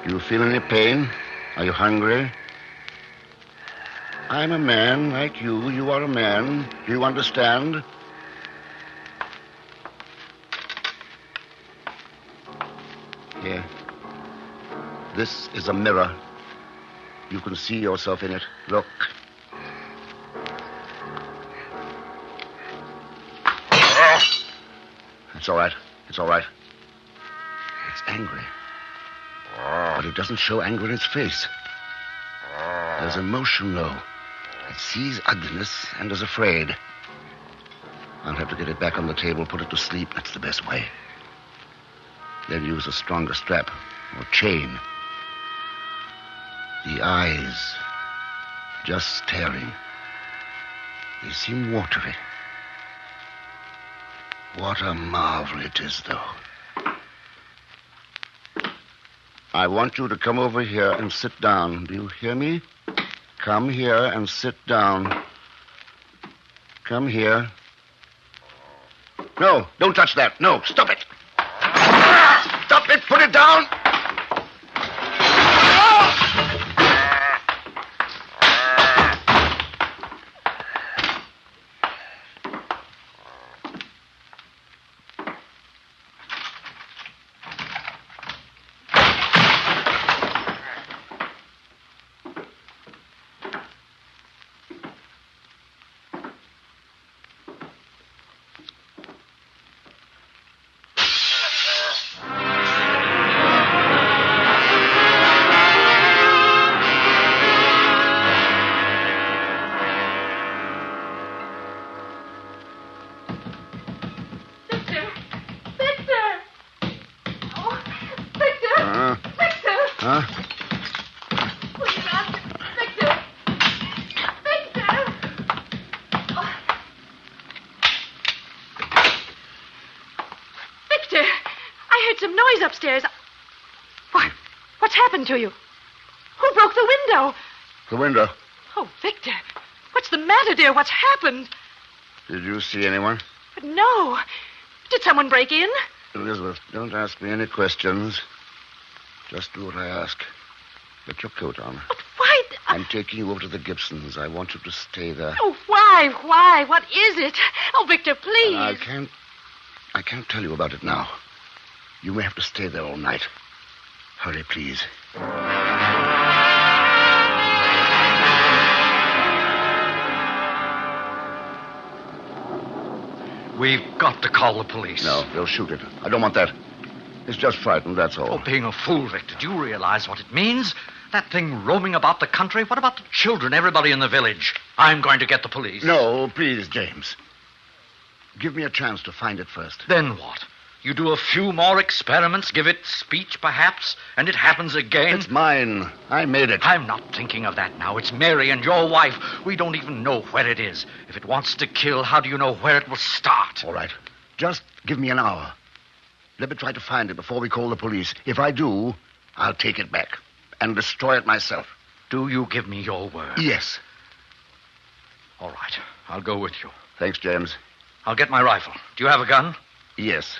Do you feel any pain? Are you hungry? I'm a man like you. You are a man. Do you understand? Here. This is a mirror. You can see yourself in it. Look. It's all right. It's all right. It's angry. But it doesn't show anger in its face. There's emotion, though. It sees ugliness and is afraid. I'll have to get it back on the table, put it to sleep. That's the best way. Then use a stronger strap or chain. The eyes, just staring. They seem watery. What a marvel it is, though. I want you to come over here and sit down. Do you hear me? Come here and sit down. Come here. No, don't touch that. No, stop it. Stop it. Put it down. Upstairs. What's happened to you? Who broke the window? The window. Oh, Victor. What's the matter, dear? What's happened? Did you see anyone? But no. Did someone break in? Elizabeth, don't ask me any questions. Just do what I ask. Get your coat on. But why? I'm taking you over to the Gibsons. I want you to stay there. Oh, why? Why? What is it? Oh, Victor, please. I can't tell you about it now. You may have to stay there all night. Hurry, please. We've got to call the police. No, they'll shoot it. I don't want that. It's just frightened, that's all. Oh, being a fool, Victor. Do you realize what it means? That thing roaming about the country? What about the children, everybody in the village? I'm going to get the police. No, please, James. Give me a chance to find it first. Then what? You do a few more experiments, give it speech, perhaps, and it happens again? It's mine. I made it. I'm not thinking of that now. It's Mary and your wife. We don't even know where it is. If it wants to kill, how do you know where it will start? All right. Just give me an hour. Let me try to find it before we call the police. If I do, I'll take it back and destroy it myself. Do you give me your word? Yes. All right. I'll go with you. Thanks, James. I'll get my rifle. Do you have a gun? Yes.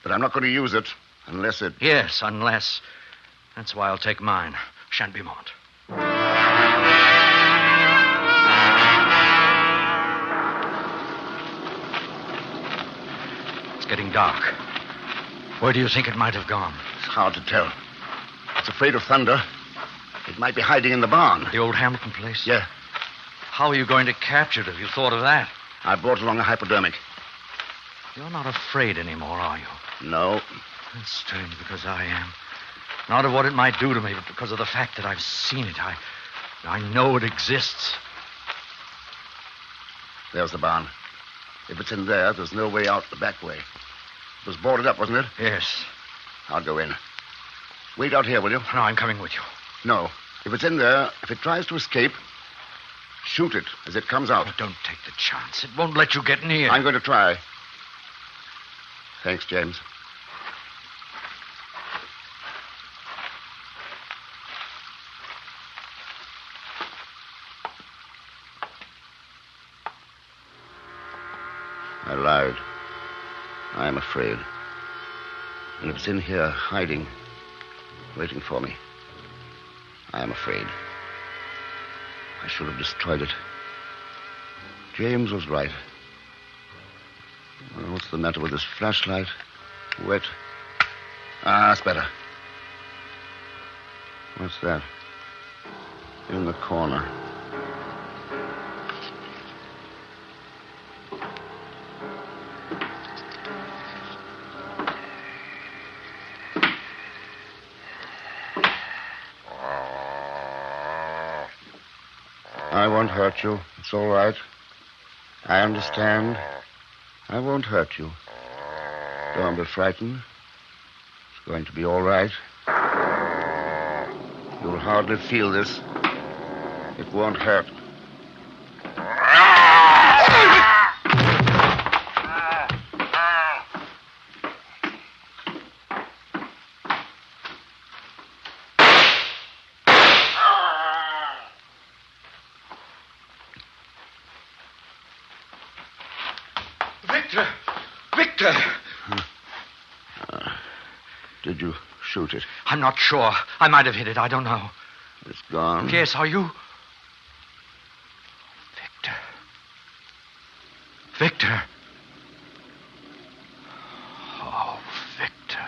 But I'm not going to use it unless it... Yes, unless. That's why I'll take mine. Shan't be a moment. It's getting dark. Where do you think it might have gone? It's hard to tell. It's afraid of thunder. It might be hiding in the barn. The old Hamilton place? Yeah. How are you going to capture it? Have you thought of that? I brought along a hypodermic. You're not afraid anymore, are you? No. It's strange because I am. Not of what it might do to me, but because of the fact that I've seen it. I know it exists. There's the barn. If it's in there, there's no way out the back way. It was boarded up, wasn't it? Yes. I'll go in. Wait out here, will you? No, I'm coming with you. No. If it's in there, if it tries to escape, shoot it as it comes out. Oh, don't take the chance. It won't let you get near. I'm going to try. Thanks, James. I lied. I am afraid. And if it's in here, hiding, waiting for me, I am afraid. I should have destroyed it. James was right. Well, what's the matter with this flashlight? Wet. Ah, that's better. What's that? In the corner. I won't hurt you. It's all right. I understand. I won't hurt you. Don't be frightened. It's going to be all right. You'll hardly feel this. It won't hurt. Victor! Did you shoot it? I'm not sure. I might have hit it. I don't know. It's gone? Yes, are you? Victor. Victor. Oh, Victor.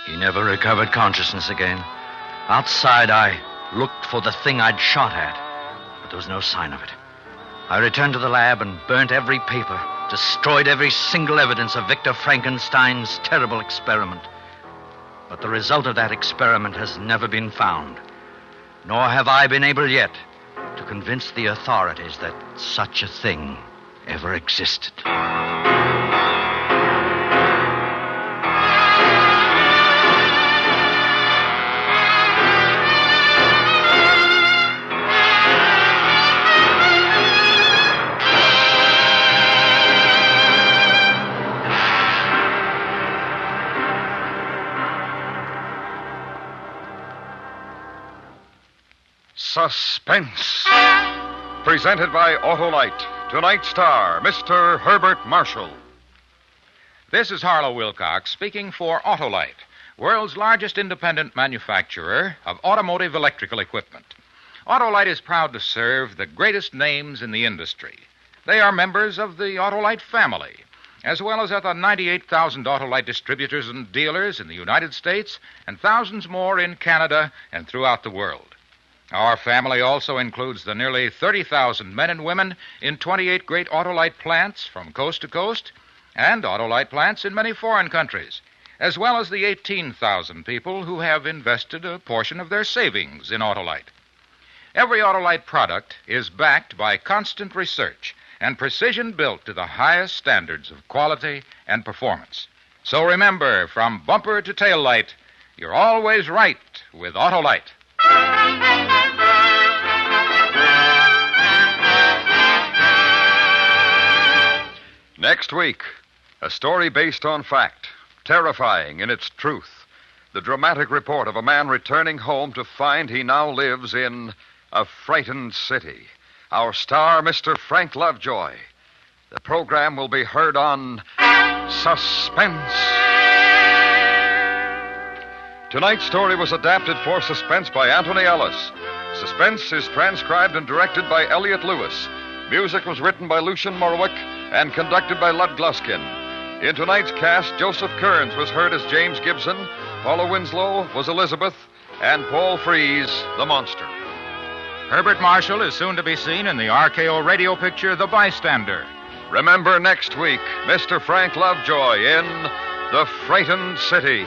He never recovered consciousness again. Outside, I looked for the thing I'd shot at, but there was no sign of it. I returned to the lab and burnt every paper, destroyed every single evidence of Victor Frankenstein's terrible experiment. But the result of that experiment has never been found, nor have I been able yet to convince the authorities that such a thing ever existed. Suspense. Presented by Autolite. Tonight's star, Mr. Herbert Marshall. This is Harlow Wilcox speaking for Autolite, world's largest independent manufacturer of automotive electrical equipment. Autolite is proud to serve the greatest names in the industry. They are members of the Autolite family, as well as other 98,000 Autolite distributors and dealers in the United States and thousands more in Canada and throughout the world. Our family also includes the nearly 30,000 men and women in 28 great Autolite plants from coast to coast and Autolite plants in many foreign countries, as well as the 18,000 people who have invested a portion of their savings in Autolite. Every Autolite product is backed by constant research and precision built to the highest standards of quality and performance. So remember, from bumper to tail light, you're always right with Autolite. Next week, a story based on fact, terrifying in its truth. The dramatic report of a man returning home to find he now lives in a frightened city. Our star, Mr. Frank Lovejoy. The program will be heard on Suspense. Tonight's story was adapted for Suspense by Anthony Ellis. Suspense is transcribed and directed by Elliot Lewis. Music was written by Lucian Morwick and conducted by Lud Gluskin. In tonight's cast, Joseph Kearns was heard as James Gibson, Paula Winslow was Elizabeth, and Paul Frees, the monster. Herbert Marshall is soon to be seen in the RKO radio picture The Bystander. Remember next week, Mr. Frank Lovejoy in The Frightened City.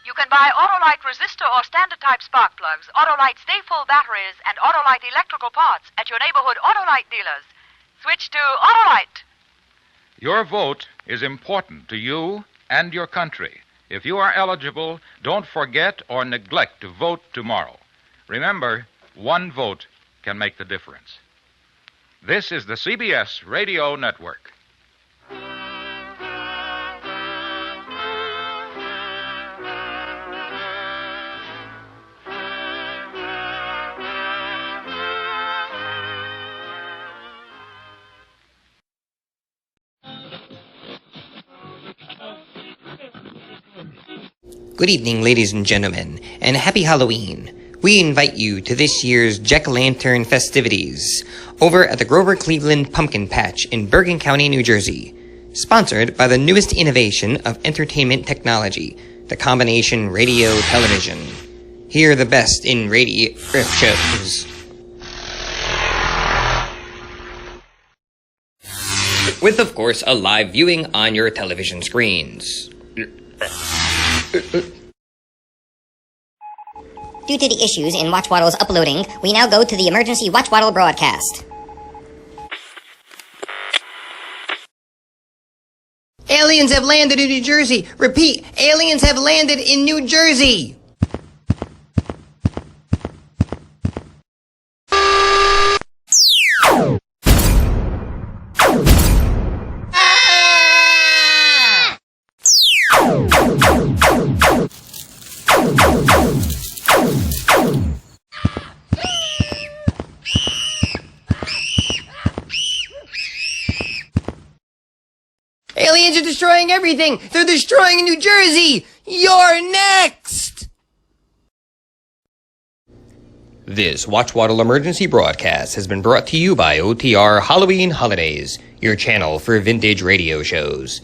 You can buy Autolite resistor or standard type spark plugs, Autolite stay-full batteries, and Autolite electrical parts at your neighborhood Autolite dealers. Switch to Autolite. Your vote is important to you and your country. If you are eligible, don't forget or neglect to vote tomorrow. Remember, one vote can make the difference. This is the CBS Radio Network. Good evening, ladies and gentlemen, and happy Halloween. We invite you to this year's Jack-o'-lantern festivities over at the Grover Cleveland Pumpkin Patch in Bergen County, New Jersey. Sponsored by the newest innovation of entertainment technology, the combination radio-television. Hear the best in radio shows. With, of course, a live viewing on your television screens. Due to the issues in WatchWaddle's uploading, we now go to the emergency WatchWaddle broadcast. Aliens have landed in New Jersey. Repeat, aliens have landed in New Jersey. Aliens are destroying everything! They're destroying New Jersey! You're next! This WatchWaddle emergency broadcast has been brought to you by OTR Halloween Holidays, your channel for vintage radio shows.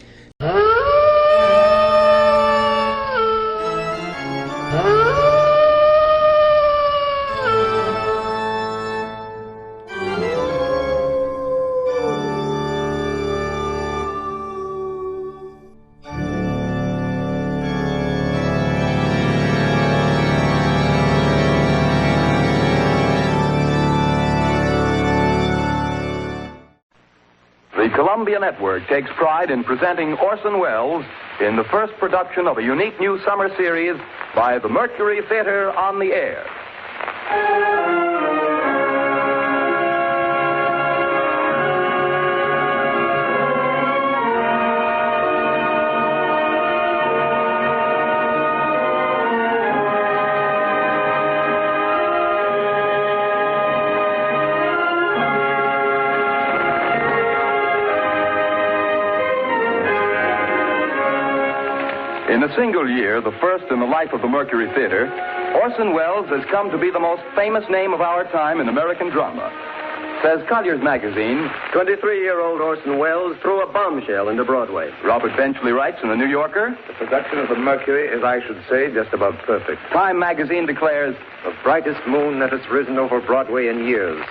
The Columbia Network takes pride in presenting Orson Welles in the first production of a unique new summer series by the Mercury Theater on the Air. In a single year, the first in the life of the Mercury Theater, Orson Welles has come to be the most famous name of our time in American drama. Says Collier's Magazine, 23-year-old Orson Welles threw a bombshell into Broadway. Robert Benchley writes in the New Yorker, The production of the Mercury is, I should say, just about perfect. Time Magazine declares, The brightest moon that has risen over Broadway in years.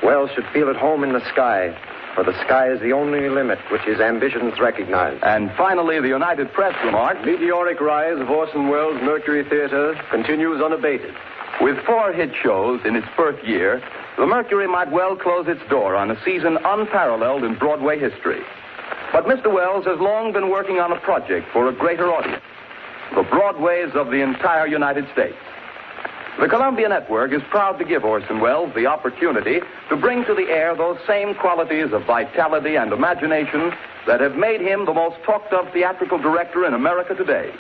Welles should feel at home in the sky, for the sky is the only limit which his ambitions recognize. And finally, the United Press remarked, Meteoric rise of Orson Welles' Mercury Theater continues unabated. With 4 hit shows in its first year, the Mercury might well close its door on a season unparalleled in Broadway history. But Mr. Welles has long been working on a project for a greater audience, the Broadways of the entire United States. The Columbia Network is proud to give Orson Welles the opportunity to bring to the air those same qualities of vitality and imagination that have made him the most talked-of theatrical director in America today.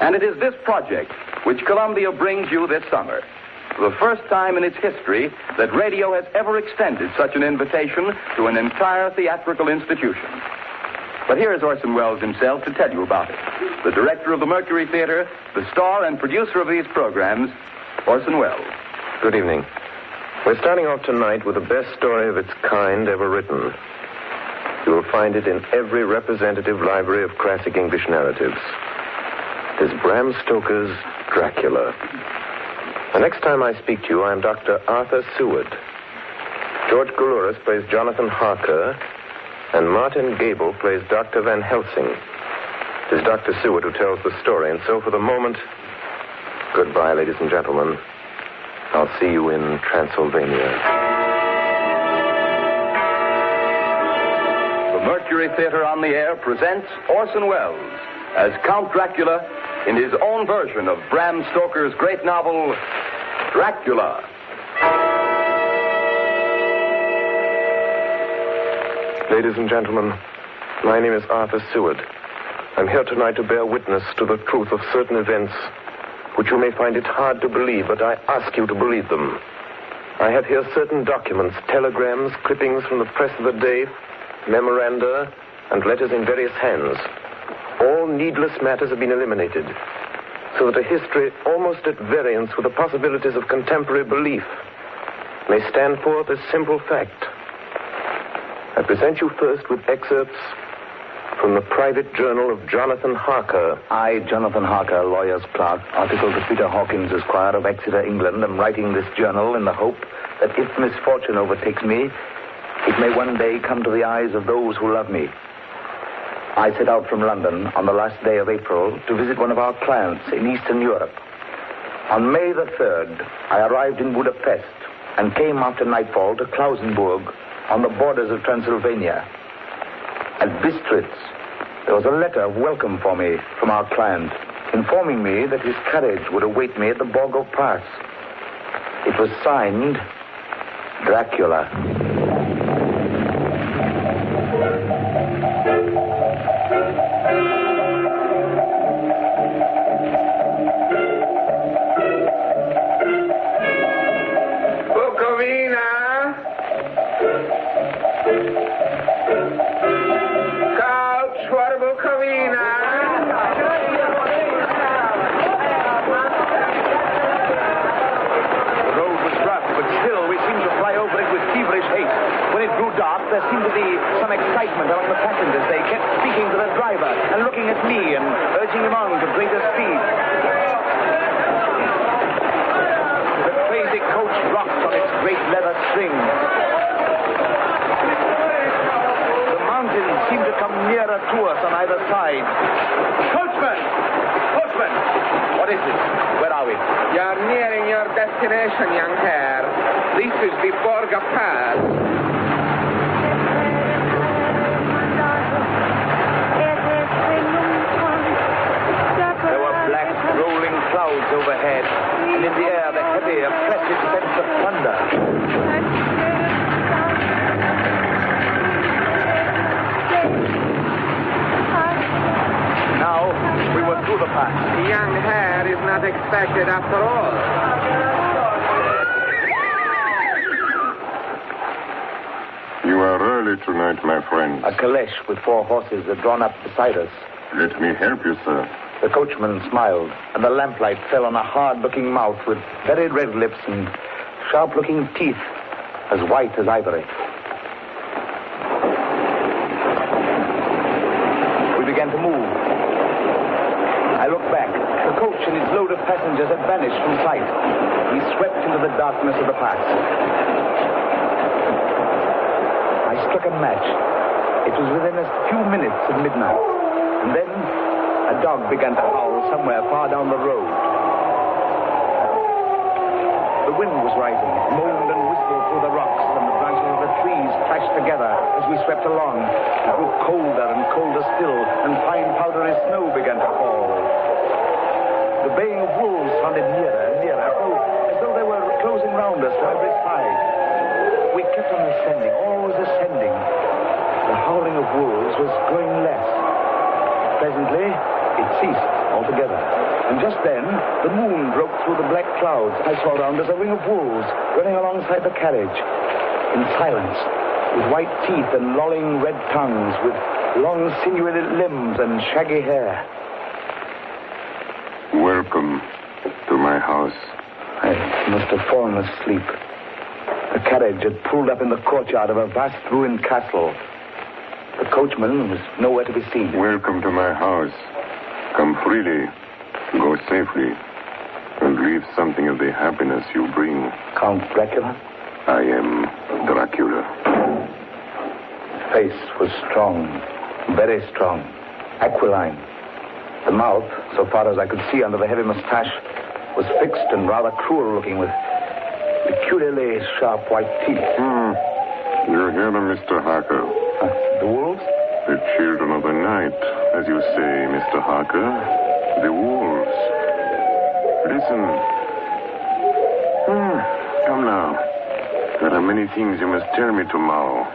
And it is this project which Columbia brings you this summer. The first time in its history that radio has ever extended such an invitation to an entire theatrical institution. But here is Orson Welles himself to tell you about it. The director of the Mercury Theater, the star and producer of these programs, Orson Welles. Good evening. We're starting off tonight with the best story of its kind ever written. You will find it in every representative library of classic English narratives. It is Bram Stoker's Dracula. The next time I speak to you, I am Dr. Arthur Seward. George Goulouris plays Jonathan Harker, and Martin Gable plays Dr. Van Helsing. It is Dr. Seward who tells the story, and so for the moment, goodbye, ladies and gentlemen. I'll see you in Transylvania. The Mercury Theater on the Air presents Orson Welles as Count Dracula in his own version of Bram Stoker's great novel, Dracula. Ladies and gentlemen, my name is Arthur Seward. I'm here tonight to bear witness to the truth of certain events which you may find it hard to believe, but I ask you to believe them. I have here certain documents, telegrams, clippings from the press of the day, memoranda, and letters in various hands. All needless matters have been eliminated, so that a history almost at variance with the possibilities of contemporary belief may stand forth as simple fact. I present you first with excerpts from the private journal of Jonathan Harker. I, Jonathan Harker, lawyer's clerk, article to Peter Hawkins, Esquire of Exeter, England, am writing this journal in the hope that if misfortune overtakes me, it may one day come to the eyes of those who love me. I set out from London on the last day of April to visit one of our clients in Eastern Europe. On May the 3rd, I arrived in Budapest and came after nightfall to Klausenburg on the borders of Transylvania. At Bistritz, there was a letter of welcome for me from our client, informing me that his carriage would await me at the Borgo Pass. It was signed Dracula. There seemed to be some excitement among the passengers. They kept speaking to the driver and looking at me and urging him on to greater speed. The crazy coach rocked on its great leather strings. The mountains seemed to come nearer to us on either side. Coachman! Coachman! What is it? Where are we? You're nearing your destination, young hare. This is the Borgo Pass. Clouds overhead, and in the air the heavy, oppressive sense of thunder. Now, we were through the pass. The young hare is not expected after all. You are early tonight, my friend. A caleche with 4 horses had drawn up beside us. Let me help you, sir. The coachman smiled, and the lamplight fell on a hard-looking mouth with very red lips and sharp-looking teeth as white as ivory. We began to move. I looked back. The coach and its load of passengers had vanished from sight. We swept into the darkness of the pass. I struck a match. It was within a few minutes of midnight. And then a dog began to howl somewhere far down the road. The wind was rising. It moaned and whistled through the rocks, and the branches of the trees clashed together as we swept along. It grew colder and colder still, and fine powdery snow began to fall. The baying of wolves sounded nearer and nearer, as though they were closing round us from every side. We kept on ascending, always ascending. The howling of wolves was growing less. Presently, it ceased altogether. And just then, the moon broke through the black clouds. I saw around us a ring of wolves running alongside the carriage. In silence, with white teeth and lolling red tongues, with long sinewy limbs and shaggy hair. Welcome to my house. I must have fallen asleep. The carriage had pulled up in the courtyard of a vast ruined castle. The coachman was nowhere to be seen. Welcome to my house. Come freely, go safely, and leave something of the happiness you bring. Count Dracula? I am Dracula. His face was strong, very strong, aquiline. The mouth, so far as I could see under the heavy mustache, was fixed and rather cruel-looking, with peculiarly sharp white teeth. You hear them, Mr. Harker. The wolves? The children of the night, as you say, Mr. Harker. The wolves. Listen. Come now. There are many things you must tell me tomorrow.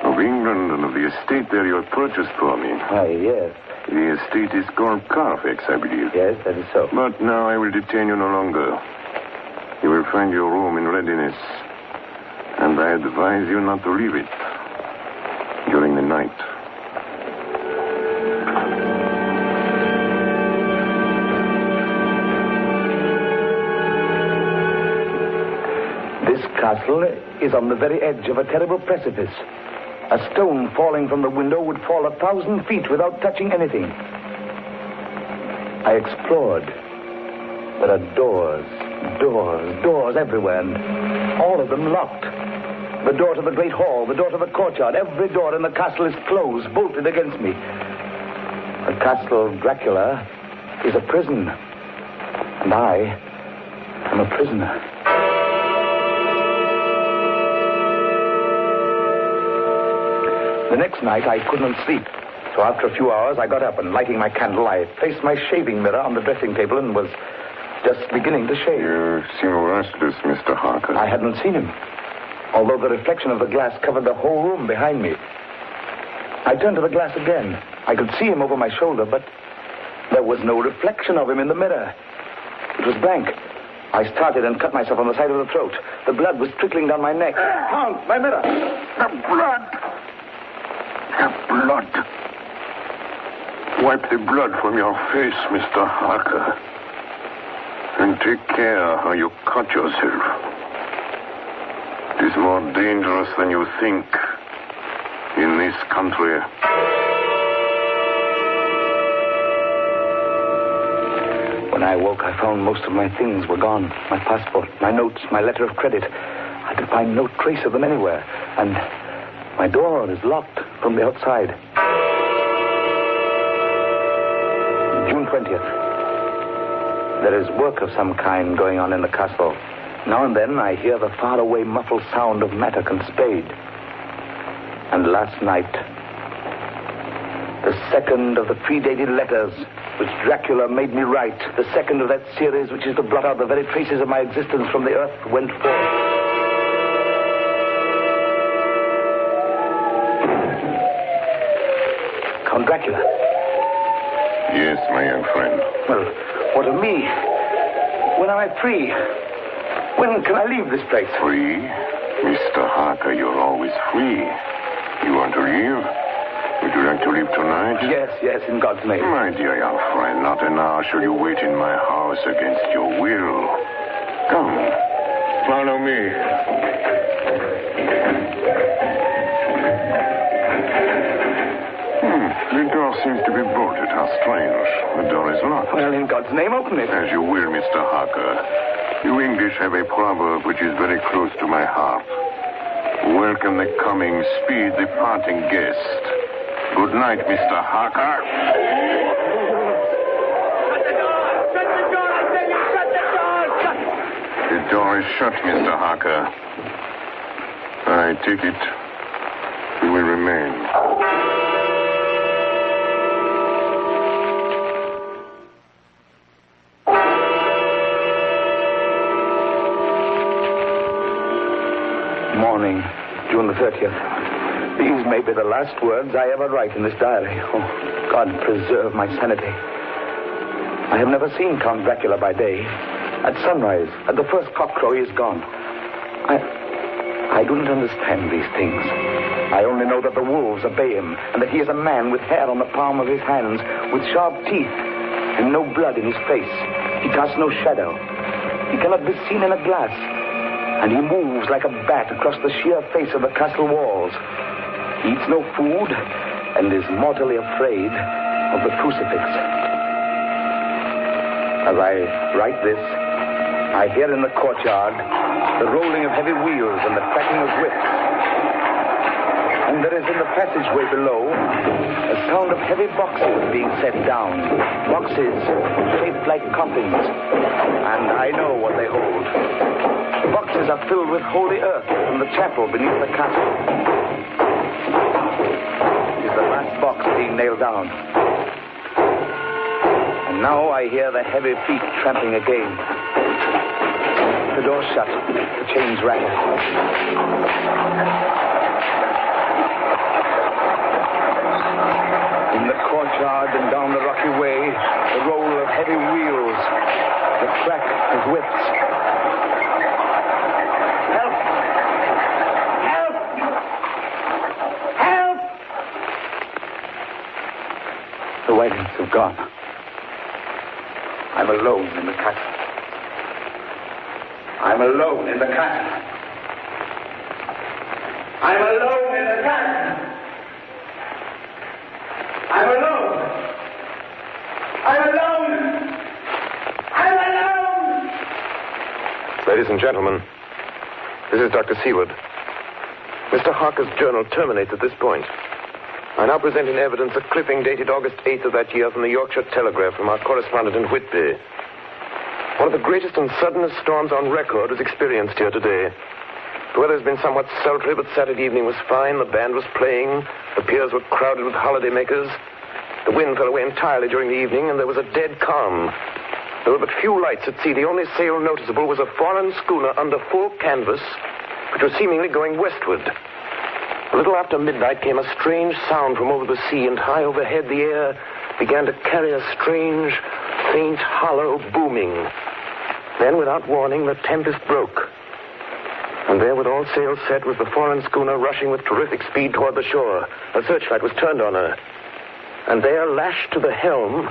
Of England and of the estate there you have purchased for me. Yes. The estate is called Carfax, I believe. Yes, that is so. But now I will detain you no longer. You will find your room in readiness. And I advise you not to leave it during the night. This castle is on the very edge of a terrible precipice. A stone falling from the window would fall 1,000 feet without touching anything. I explored. There are doors everywhere, and all of them locked. The door to the great hall, the door to the courtyard, every door in the castle is closed, bolted against me. The castle of Dracula is a prison, and I am a prisoner. The next night, I couldn't sleep. So after a few hours, I got up and, lighting my candle, I placed my shaving mirror on the dressing table and was just beginning to shave. You seem restless, Mr. Harker. I hadn't seen him, although the reflection of the glass covered the whole room behind me. I turned to the glass again. I could see him over my shoulder, but there was no reflection of him in the mirror. It was blank. I started and cut myself on the side of the throat. The blood was trickling down my neck. Count, my mirror! The blood! The blood! Wipe the blood from your face, Mr. Harker. And take care how you cut yourself. It is more dangerous than you think in this country. When I woke, I found most of my things were gone. My passport, my notes, my letter of credit. I could find no trace of them anywhere. And my door is locked from the outside. June 20th. There is work of some kind going on in the castle. Now and then I hear the faraway muffled sound of mattock and spade. And last night, the second of the predated letters which Dracula made me write, the second of that series which is to blot out the very traces of my existence from the earth, went forth. Count Dracula. Yes, my young friend. Well, what of me? When am I free? When can I leave this place? Free? Mr. Harker, you're always free. You want to leave? Would you like to leave tonight? Yes, in God's name. My dear young friend, not an hour shall you wait in my house against your will. Come, follow me. The door seems to be bolted. How strange. The door is locked. Well, in God's name, open it. As you will, Mr. Harker. You English have a proverb which is very close to my heart. Welcome the coming, speed the parting guest. Good night, Mr. Harker. Shut the door! Shut the door! I tell you, shut the door! Shut! The door is shut, Mr. Harker. I take it you will remain. Morning, June the 30th. These may be the last words I ever write in this diary. Oh, God preserve my sanity. I have never seen Count Dracula by day. At sunrise, at the first cockcrow, he is gone. I do not understand these things. I only know that the wolves obey him, and that he is a man with hair on the palm of his hands, with sharp teeth, and no blood in his face. He casts no shadow. He cannot be seen in a glass. And he moves like a bat across the sheer face of the castle walls. eats no food, and is mortally afraid of the crucifix. As I write this, I hear in the courtyard the rolling of heavy wheels and the cracking of whips. And there is in the passageway below a sound of heavy boxes being set down. Boxes shaped like coffins. And I know what they hold. The boxes are filled with holy earth from the chapel beneath the castle. It is the last box being nailed down. And now I hear the heavy feet tramping again. The door shut. The chains rattle. In the courtyard and down the rocky way, the roll of heavy wheels, the crack of whips. Help! Help! Help! The wagons have gone. I'm alone in the castle. I'm alone in the castle. I'm alone in the castle. I'm alone. I'm alone. I'm alone. Ladies and gentlemen, this is Dr. Seward. Mr. Harker's journal terminates at this point. I now present in evidence a clipping dated August 8th of that year from the Yorkshire Telegraph from our correspondent in Whitby. One of the greatest and suddenest storms on record was experienced here today. The weather has been somewhat sultry, but Saturday evening was fine. The band was playing. The piers were crowded with holidaymakers. The wind fell away entirely during the evening, and there was a dead calm. There were but few lights at sea. The only sail noticeable was a foreign schooner under full canvas, which was seemingly going westward. A little after midnight came a strange sound from over the sea, and high overhead the air began to carry a strange, faint, hollow booming. Then, without warning, the tempest broke. And there, with all sails set, was the foreign schooner rushing with terrific speed toward the shore. A searchlight was turned on her. And there, lashed to the helm,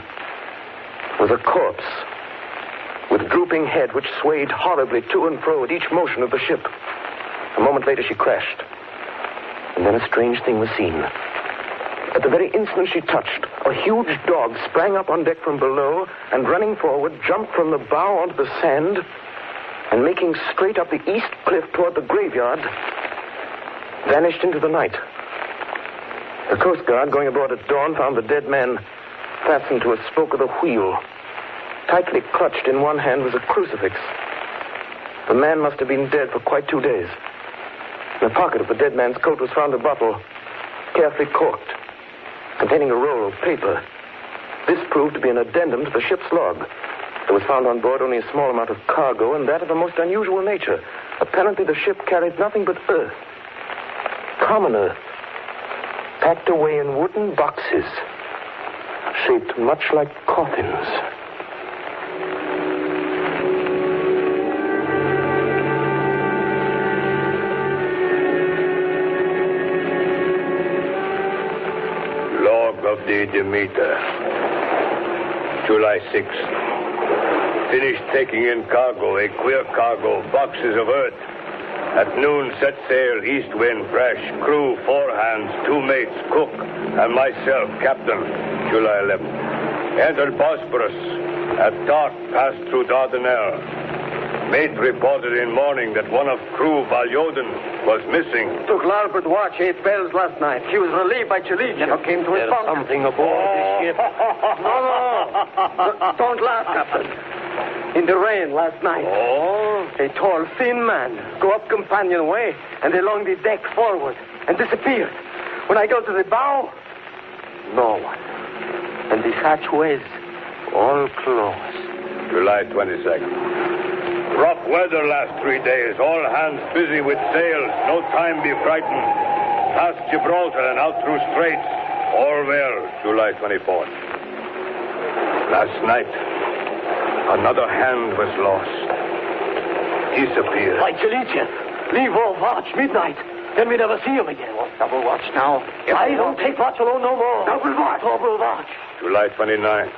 was a corpse with drooping head which swayed horribly to and fro at each motion of the ship. A moment later, she crashed. And then a strange thing was seen. At the very instant she touched, a huge dog sprang up on deck from below and, running forward, jumped from the bow onto the sand and, making straight up the east cliff toward the graveyard, vanished into the night. The Coast Guard, going aboard at dawn, found the dead man fastened to a spoke of the wheel. Tightly clutched in one hand was a crucifix. The man must have been dead for quite 2 days. In the pocket of the dead man's coat was found a bottle, carefully corked, containing a roll of paper. This proved to be an addendum to the ship's log. There was found on board only a small amount of cargo, and that of a most unusual nature. Apparently the ship carried nothing but earth. Common earth. Packed away in wooden boxes, shaped much like coffins. Log of the Demeter, July 6th. Finished taking in cargo, a queer cargo, boxes of earth. At noon, set sail, east wind, fresh. Crew, 4 hands, 2 mates, cook, and myself, captain, July 11th. Entered Bosporus. At dark, passed through Dardanelles. Mate reported in morning that one of crew, Valjoden, was missing. Took larboard watch 8 bells last night. He was relieved by Chilicia. Never came to his bunk. There's something aboard this ship. No. Don't laugh, Captain. In the rain last night. Oh? A tall, thin man go up companionway and along the deck forward and disappeared. When I go to the bow, no one. And the hatchways all closed. July 22nd. Rough weather last 3 days. All hands busy with sails. No time be frightened. Past Gibraltar and out through straits. All well. July 24th. Last night, another hand was lost. Disappeared. By Chilicia. Leave off watch midnight. Then we never see him again. Double watch now. I don't take watch alone no more. Double watch. Double watch. July 29th.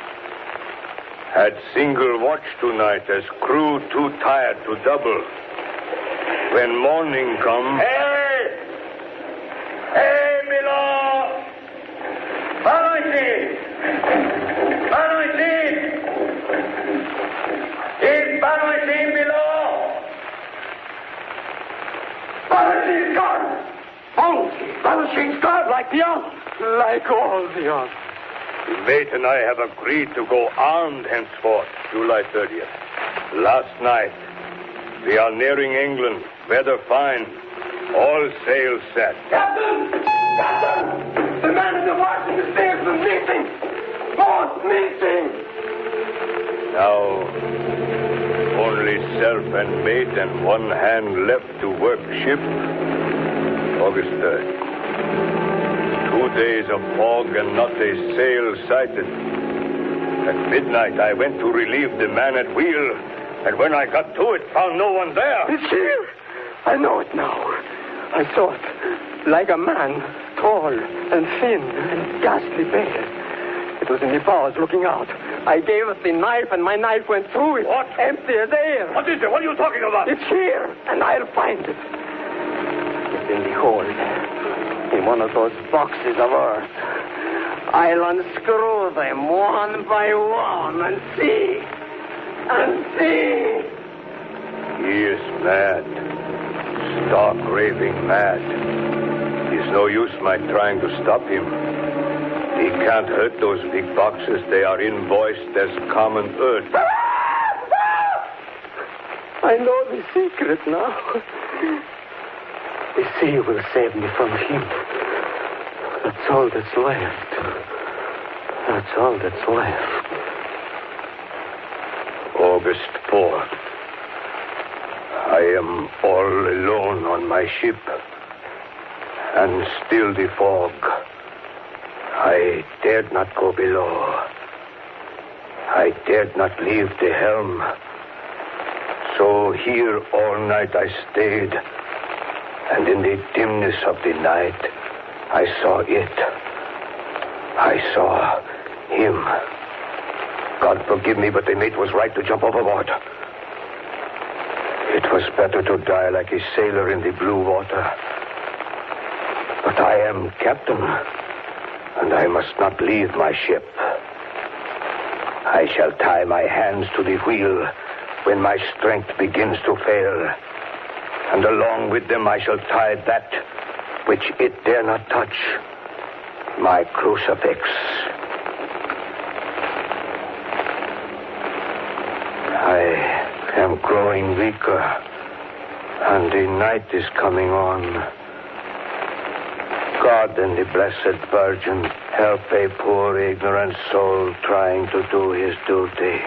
Had single watch tonight as crew too tired to double. When morning come... Hey, me team below. She's gone. Oh, she's gone like the others. Like all the others. The mate and I have agreed to go armed henceforth, July 30th. Last night. We are nearing England. Weather fine. All sails set. Captain! Captain! The man in the Washington stairs was missing. Both missing. Now, only self and mate and one hand left to work ship. August 3rd. 2 days of fog and not a sail sighted. At midnight, I went to relieve the man at wheel, and when I got to it, found no one there. It's here. I know it now. I saw it. Like a man, tall and thin and ghastly pale. It was in the bows looking out. I gave it the knife, and my knife went through it. What? Empty as air. What is it? What are you talking about? It's here, and I'll find it. It's in the hold. In one of those boxes of earth. I'll unscrew them one by one and see. And see. He is mad. Stark raving mad. It's no use my trying to stop him. He can't hurt those big boxes. They are invoiced as common earth. I know the secret now. The sea will save me from him. That's all that's left. That's all that's left. August 4th. I am all alone on my ship. And still the fog. I dared not go below. I dared not leave the helm. So here all night I stayed. And in the dimness of the night, I saw it. I saw him. God forgive me, but the mate was right to jump overboard. It was better to die like a sailor in the blue water. But I am captain, and I must not leave my ship. I shall tie my hands to the wheel when my strength begins to fail. And along with them I shall tie that which it dare not touch, my crucifix. I am growing weaker, and the night is coming on. God and the Blessed Virgin help a poor ignorant soul trying to do his duty.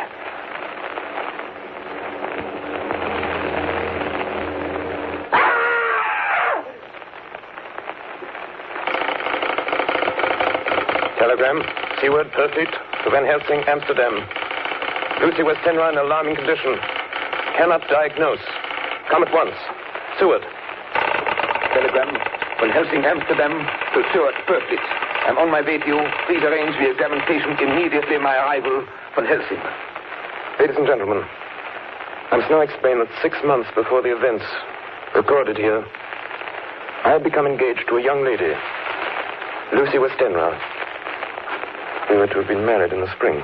Telegram, Seward, Perfect, to Van Helsing, Amsterdam. Lucy Westenra in alarming condition. Cannot diagnose. Come at once. Seward. Telegram, Van Helsing, Amsterdam, to Seward, Perfect. I'm on my way to you. Please arrange the examination immediately my arrival, Van Helsing. Ladies and gentlemen, I must now explain that 6 months before the events recorded here, I had become engaged to a young lady, Lucy Westenra. We were to have been married in the spring.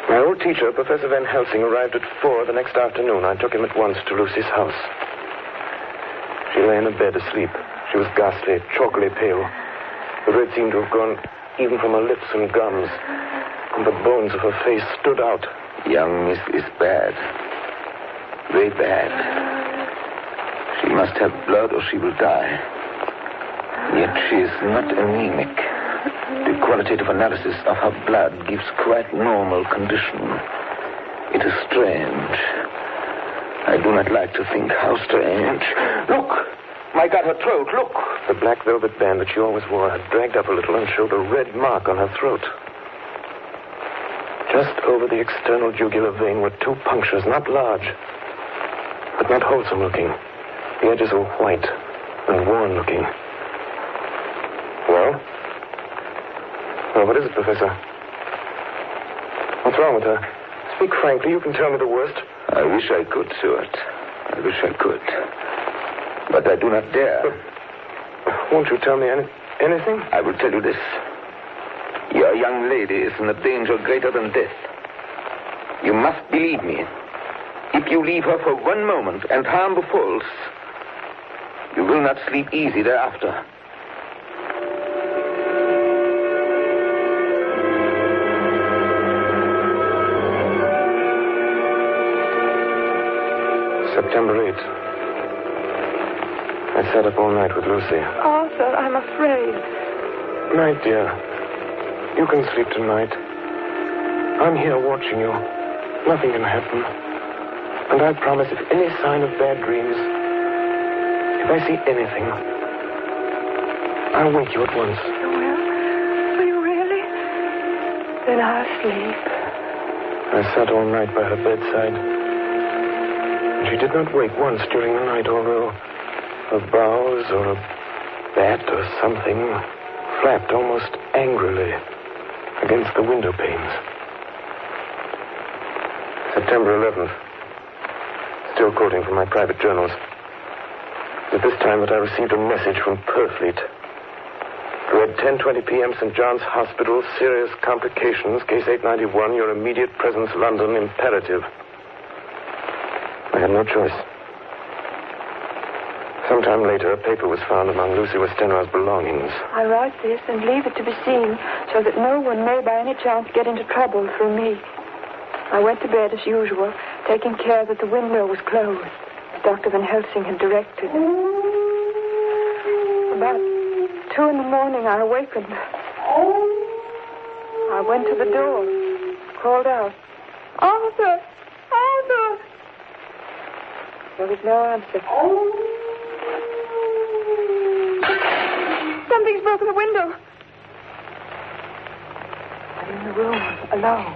My old teacher, Professor Van Helsing, arrived at 4 the next afternoon. I took him at once to Lucy's house. She lay in a bed asleep. She was ghastly, chalkily pale. The red seemed to have gone even from her lips and gums, and the bones of her face stood out. Young Miss is bad. Very bad. She must have blood or she will die. Yet she is not anemic. The qualitative analysis of her blood gives quite normal condition. It is strange. I do not like to think how strange. Look! My God, her throat, look! The black velvet band that she always wore had dragged up a little and showed a red mark on her throat. Just over the external jugular vein were 2 punctures, not large, but not wholesome looking. The edges were white and worn looking. Well? Well, what is it, Professor? What's wrong with her? Speak frankly. You can tell me the worst. I wish I could, Stuart. I wish I could. But I do not dare. Won't you tell me anything? I will tell you this. Your young lady is in a danger greater than death. You must believe me. If you leave her for one moment and harm befalls, you will not sleep easy thereafter. September 8th. I sat up all night with Lucy. Arthur, I'm afraid. Night, dear. You can sleep tonight. I'm here watching you. Nothing can happen. And I promise if any sign of bad dreams, if I see anything, I'll wake you at once. Will you really? Then I'll sleep. I sat all night by her bedside. She did not wake once during the night, although her brows or a bat or something flapped almost angrily against the window panes. September 11th. Still quoting from my private journals. At this time that I received a message from Purfleet. Read 10:20 p.m. St. John's Hospital, serious complications, case 891, your immediate presence, London, imperative. I had no choice. Sometime later, a paper was found among Lucy Westenra's belongings. I write this and leave it to be seen so that no one may by any chance get into trouble through me. I went to bed as usual, taking care that the window was closed, as Dr. Van Helsing had directed. About 2 a.m, I awakened. I went to the door, called out, "Arthur! Arthur!" There was no answer. Something's broken the window. I'm in the room, alone.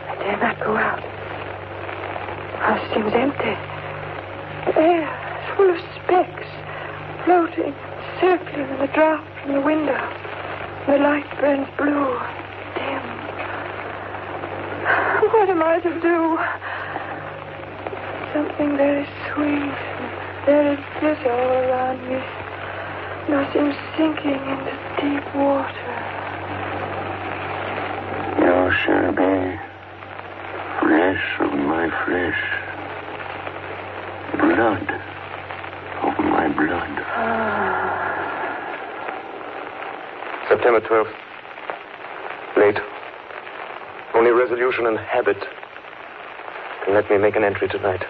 I dare not go out. The house seems empty. The air is full of specks, floating, circling in the draught from the window. The light burns blue, dim. What am I to do? Something very sweet, very bliss all around me. Nothing sinking into deep water. You shall be flesh of my flesh, blood of my blood. September 12th. Late. Only resolution and habit can let me make an entry tonight.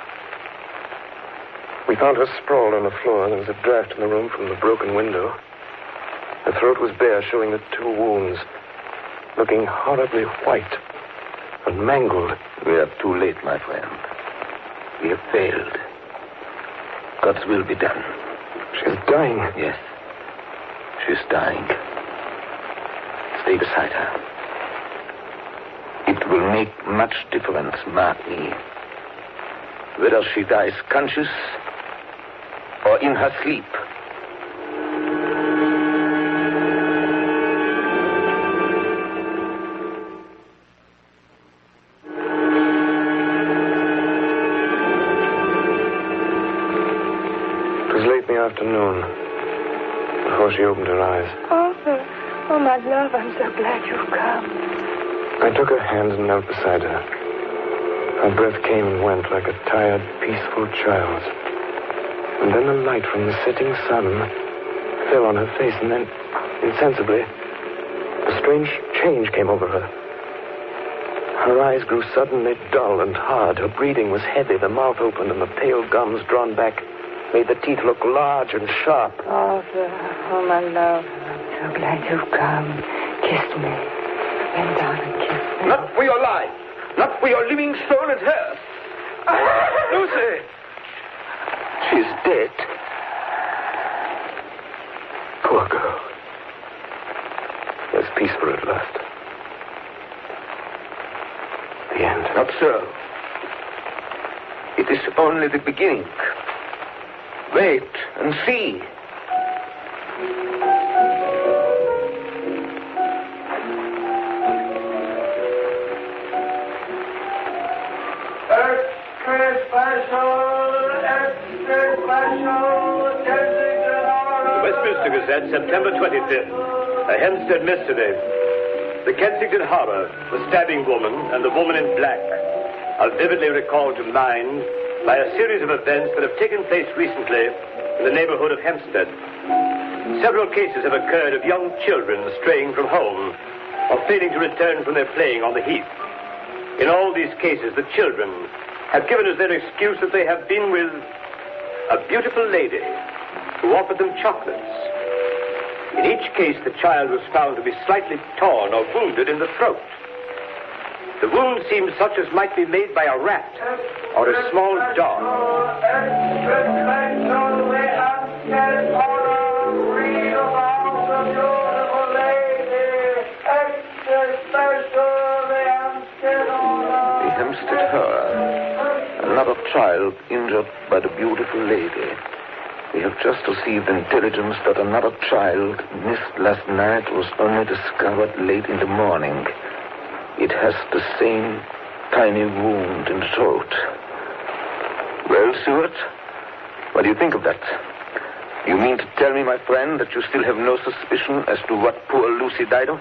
We found her sprawled on the floor. There was a draft in the room from the broken window. Her throat was bare, showing the 2 wounds, looking horribly white and mangled. We are too late, my friend. We have failed. God's will be done. She's dying. Yes. She's dying. Stay beside her. It will make much difference, mark me. Whether she dies conscious or in her sleep. It was late in the afternoon before she opened her eyes. Arthur, oh, my love, I'm so glad you've come. I took her hand and knelt beside her. Her breath came and went like a tired, peaceful child's. And then the light from the setting sun fell on her face, and then, insensibly, a strange change came over her. Her eyes grew suddenly dull and hard. Her breathing was heavy, the mouth opened, and the pale gums drawn back made the teeth look large and sharp. Arthur, oh, my love, I'm so glad you've come. Kiss me. Bend down and kiss me. Not for your life. Not for your living soul at hers. Lucy! She's dead. Poor girl. There's peace for her at last. The end. Not so. It is only the beginning. Wait and see. Westminster Gazette, September 25th. A Hempstead mystery. The Kensington Horror, the stabbing woman, and the woman in black. are vividly recalled to mind by a series of events that have taken place recently in the neighborhood of Hempstead. Several cases have occurred of young children straying from home or failing to return from their playing on the heath. In all these cases, the children have given as their excuse that they have been with a beautiful lady who offered them chocolates. In each case, the child was found to be slightly torn or wounded in the throat. The wound seemed such as might be made by a rat or a small dog. The Hempstead Horror. Another child injured by the beautiful lady. We have just received intelligence that another child missed last night was only discovered late in the morning. It has the same tiny wound in the throat. Well, Stuart, what do you think of that? You mean to tell me, my friend, that you still have no suspicion as to what poor Lucy died of?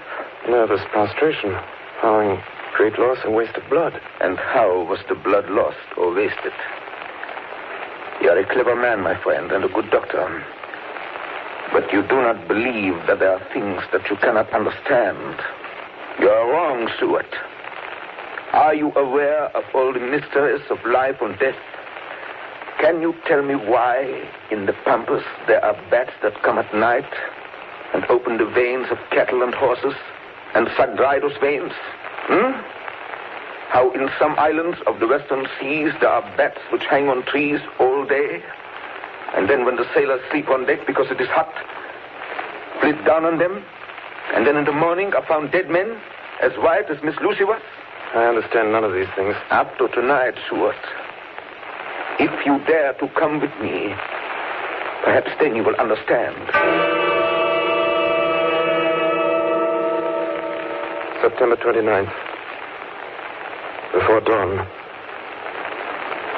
Nervous prostration, following great loss and waste of blood. And how was the blood lost or wasted? You are a clever man, my friend, and a good doctor. But you do not believe that there are things that you cannot understand. You are wrong, Stuart. Are you aware of all the mysteries of life and death? Can you tell me why in the pampas there are bats that come at night and open the veins of cattle and horses and suck dry those veins? How in some islands of the western seas there are bats which hang on trees all day, and then when the sailors sleep on deck because it is hot, flit down on them, and then in the morning are found dead men as white as Miss Lucy was? I understand none of these things. Up to tonight, Stuart. If you dare to come with me, perhaps then you will understand. September 29th. Before dawn.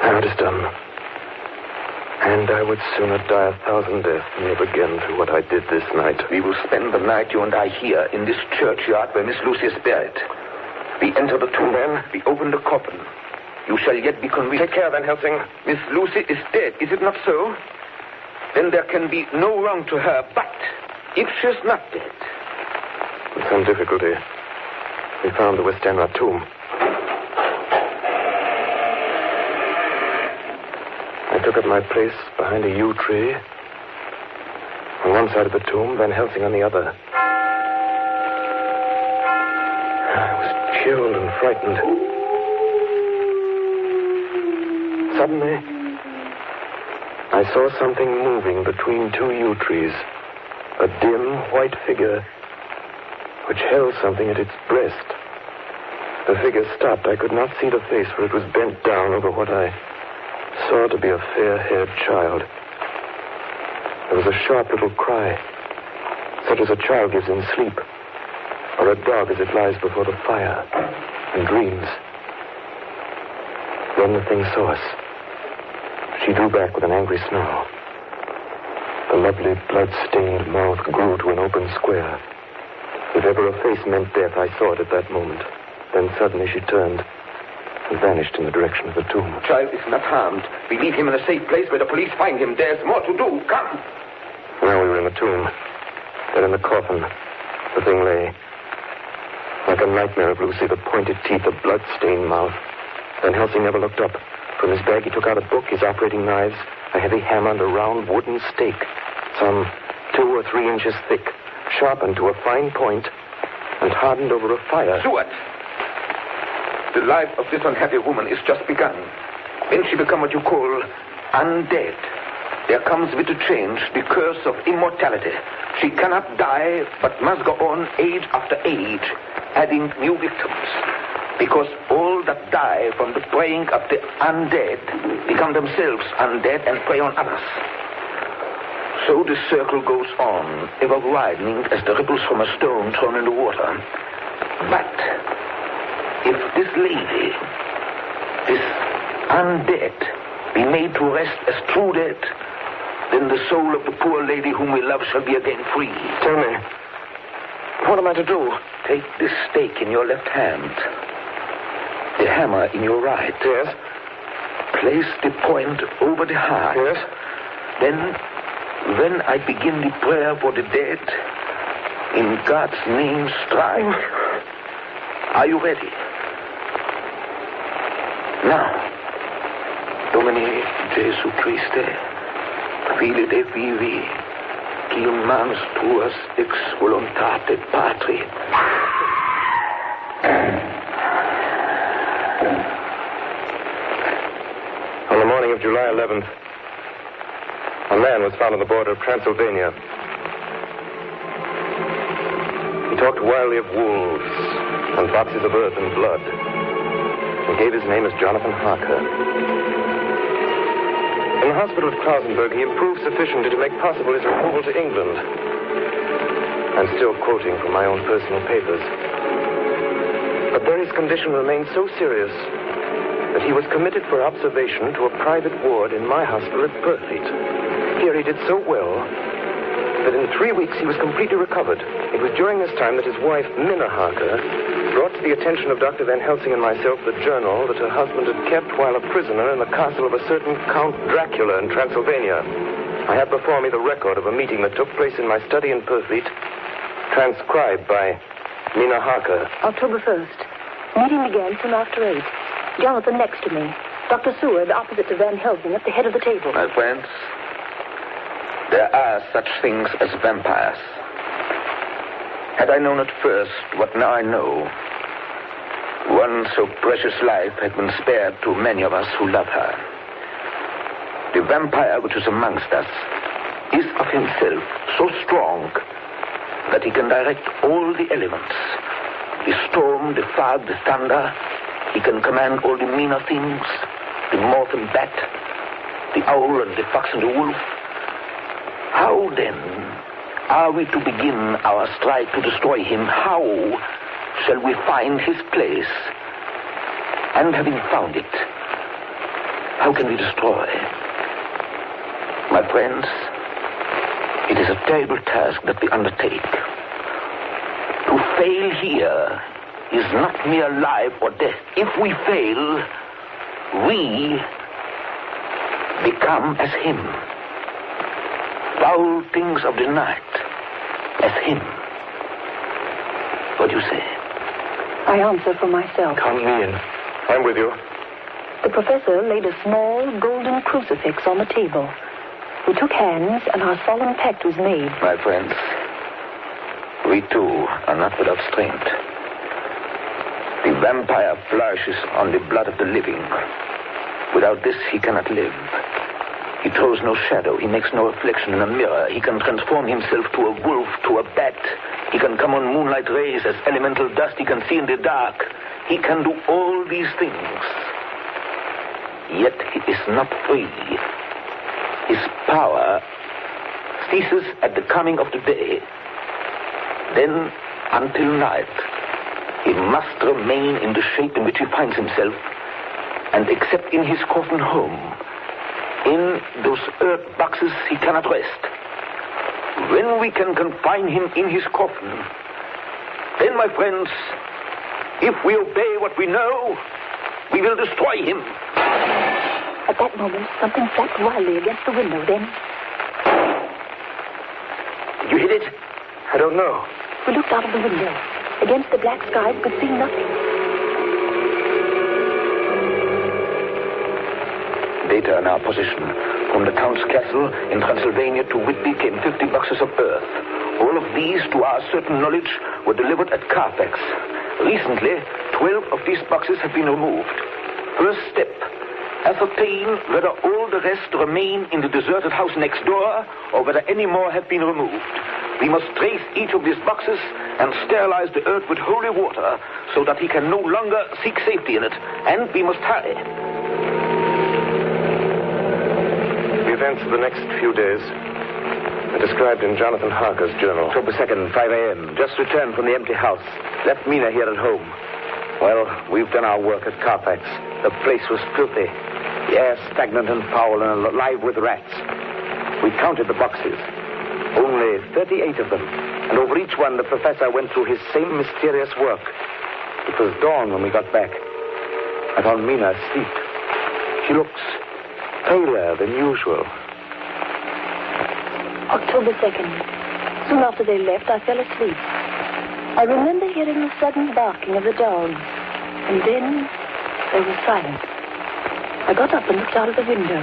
Now it is done. And I would sooner die 1,000 deaths than live again through what I did this night. We will spend the night, you and I, here in this churchyard where Miss Lucy is buried. We enter the tomb, then we open the coffin. You shall yet be convinced. Take care, Van Helsing. Miss Lucy is dead, is it not so? Then there can be no wrong to her. But if she's not dead... With some difficulty, we found the Westenra tomb. I took up my place behind a yew tree. On one side of the tomb, Van Helsing on the other. I was chilled and frightened. Suddenly, I saw something moving between two yew trees. A dim, white figure which held something at its breast. The figure stopped. I could not see the face, for it was bent down over what I saw to be a fair-haired child. There was a sharp little cry, such as a child gives in sleep, or a dog as it lies before the fire and dreams. Then the thing saw us. She drew back with an angry snarl. The lovely blood-stained mouth grew to an open square. If ever a face meant death, I saw it at that moment. Then suddenly she turned and vanished in the direction of the tomb. The child is not harmed. We leave him in a safe place where the police find him. There's more to do. Come. Now we were in the tomb. Then in the coffin, the thing lay. Like a nightmare of Lucy, the pointed teeth, the blood-stained mouth. Van Helsing never looked up. From his bag he took out a book, his operating knives, a heavy hammer, and a round wooden stake, some 2 or 3 inches thick, sharpened to a fine point, and hardened over a fire. Stuart! The life of this unhappy woman is just begun. When she become what you call undead, there comes with the change the curse of immortality. She cannot die, but must go on age after age, adding new victims. Because all that die from the preying of the undead become themselves undead and prey on others. So the circle goes on, ever widening as the ripples from a stone thrown in the water. But if this lady, this undead, be made to rest as true dead, then the soul of the poor lady whom we love shall be again free. Tell me, what am I to do? Take this stake in your left hand. The hammer in your right. Yes. Place the point over the heart. Yes. Then, when I begin the prayer for the dead, in God's name, strike. Are you ready? Now, Domine Jesu Christe, fili de vivi, qui mans tuas ex voluntate Patri. On the morning of July 11th, a man was found on the border of Transylvania. He talked wildly of wolves and boxes of earth and blood, and gave his name as Jonathan Harker. In the hospital at Klausenberg, he improved sufficiently to make possible his removal to England. I'm still quoting from my own personal papers. But there his condition remained so serious that he was committed for observation to a private ward in my hospital at Purfleet. Here he did so well that in 3 weeks he was completely recovered. It was during this time that his wife, Minna Harker, brought to the attention of Dr. Van Helsing and myself the journal that her husband had kept while a prisoner in the castle of a certain Count Dracula in Transylvania. I have before me the record of a meeting that took place in my study in Purfleet, transcribed by Minna Harker. October 1st. Meeting began soon after 8. Jonathan next to me. Dr. Seward opposite to Van Helsing at the head of the table. My friends, there are such things as vampires. Had I known at first what now I know, one so precious life had been spared to many of us who love her. The vampire which is amongst us is of himself so strong that he can direct all the elements. The storm, the fog, the thunder. He can command all the meaner things, the moth and bat, the owl and the fox and the wolf. How, then, are we to begin our strike to destroy him? How shall we find his place? And having found it, how can we destroy? My friends, it is a terrible task that we undertake. To fail here is not mere life or death. If we fail, we become as him. Foul things of the night, as him. What do you say? I answer for myself. Count me in. I'm with you. The professor laid a small golden crucifix on the table. We took hands, and our solemn pact was made. My friends, we too are not without strength. The vampire flourishes on the blood of the living. Without this, he cannot live. He throws no shadow. He makes no reflection in a mirror. He can transform himself to a wolf, to a bat. He can come on moonlight rays as elemental dust. He can see in the dark. He can do all these things. Yet he is not free. His power ceases at the coming of the day. Then, until night, he must remain in the shape in which he finds himself, and except in his coffin home, in those earth boxes, he cannot rest. When we can confine him in his coffin, then, my friends, if we obey what we know, we will destroy him. At that moment, something flapped wildly against the window. Then, did you hit it? I don't know. we looked out of the window. Against the black sky, we could see nothing. Data in our possession. From the Count's castle in Transylvania to Whitby came 50 boxes of earth. All of these, to our certain knowledge, were delivered at Carfax. Recently, 12 of these boxes have been removed. First step, ascertain whether all the rest remain in the deserted house next door or whether any more have been removed. We must trace each of these boxes and sterilize the earth with holy water so that he can no longer seek safety in it. And we must hurry. The events of the next few days are described in Jonathan Harker's journal. October 2nd, 5 a.m. Just returned from the empty house. Left Mina here at home. Well, we've done our work at Carfax. The place was filthy. The air stagnant and foul and alive with rats. We counted the boxes. Only 38 of them. And over each one, the professor went through his same mysterious work. It was dawn when we got back. I found Mina asleep. She looks paler than usual. October 2nd. Soon after they left, I fell asleep. I remember hearing the sudden barking of the dog. And then there was silence. I got up and looked out of the window.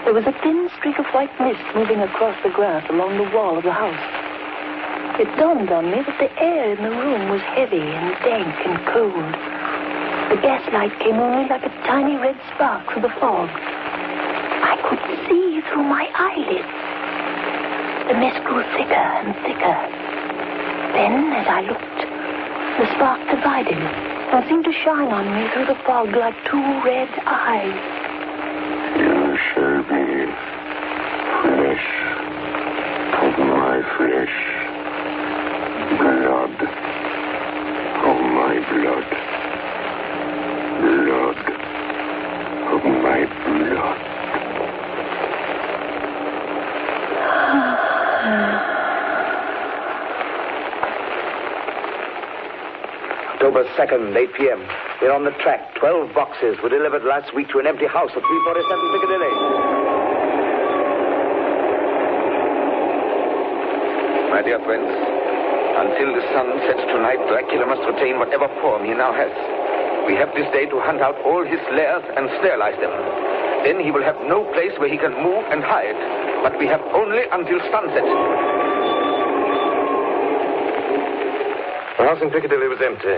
There was a thin streak of white mist moving across the grass along the wall of the house. It dawned on me that the air in the room was heavy and dank and cold. The gaslight came only like a tiny red spark through the fog. I could see through my eyelids. The mist grew thicker and thicker. Then, as I looked, the spark divided and seemed to shine on me through the fog like two red eyes. You shall be flesh of my flesh, blood of my blood, blood of my blood. October 2nd, 8 p.m. We're on the track. 12 boxes were delivered last week to an empty house at 347 Piccadilly. My dear friends, until the sun sets tonight, Dracula must retain whatever form he now has. We have this day to hunt out all his lairs and sterilize them. Then he will have no place where he can move and hide. But we have only until sunset. The house in Piccadilly was empty,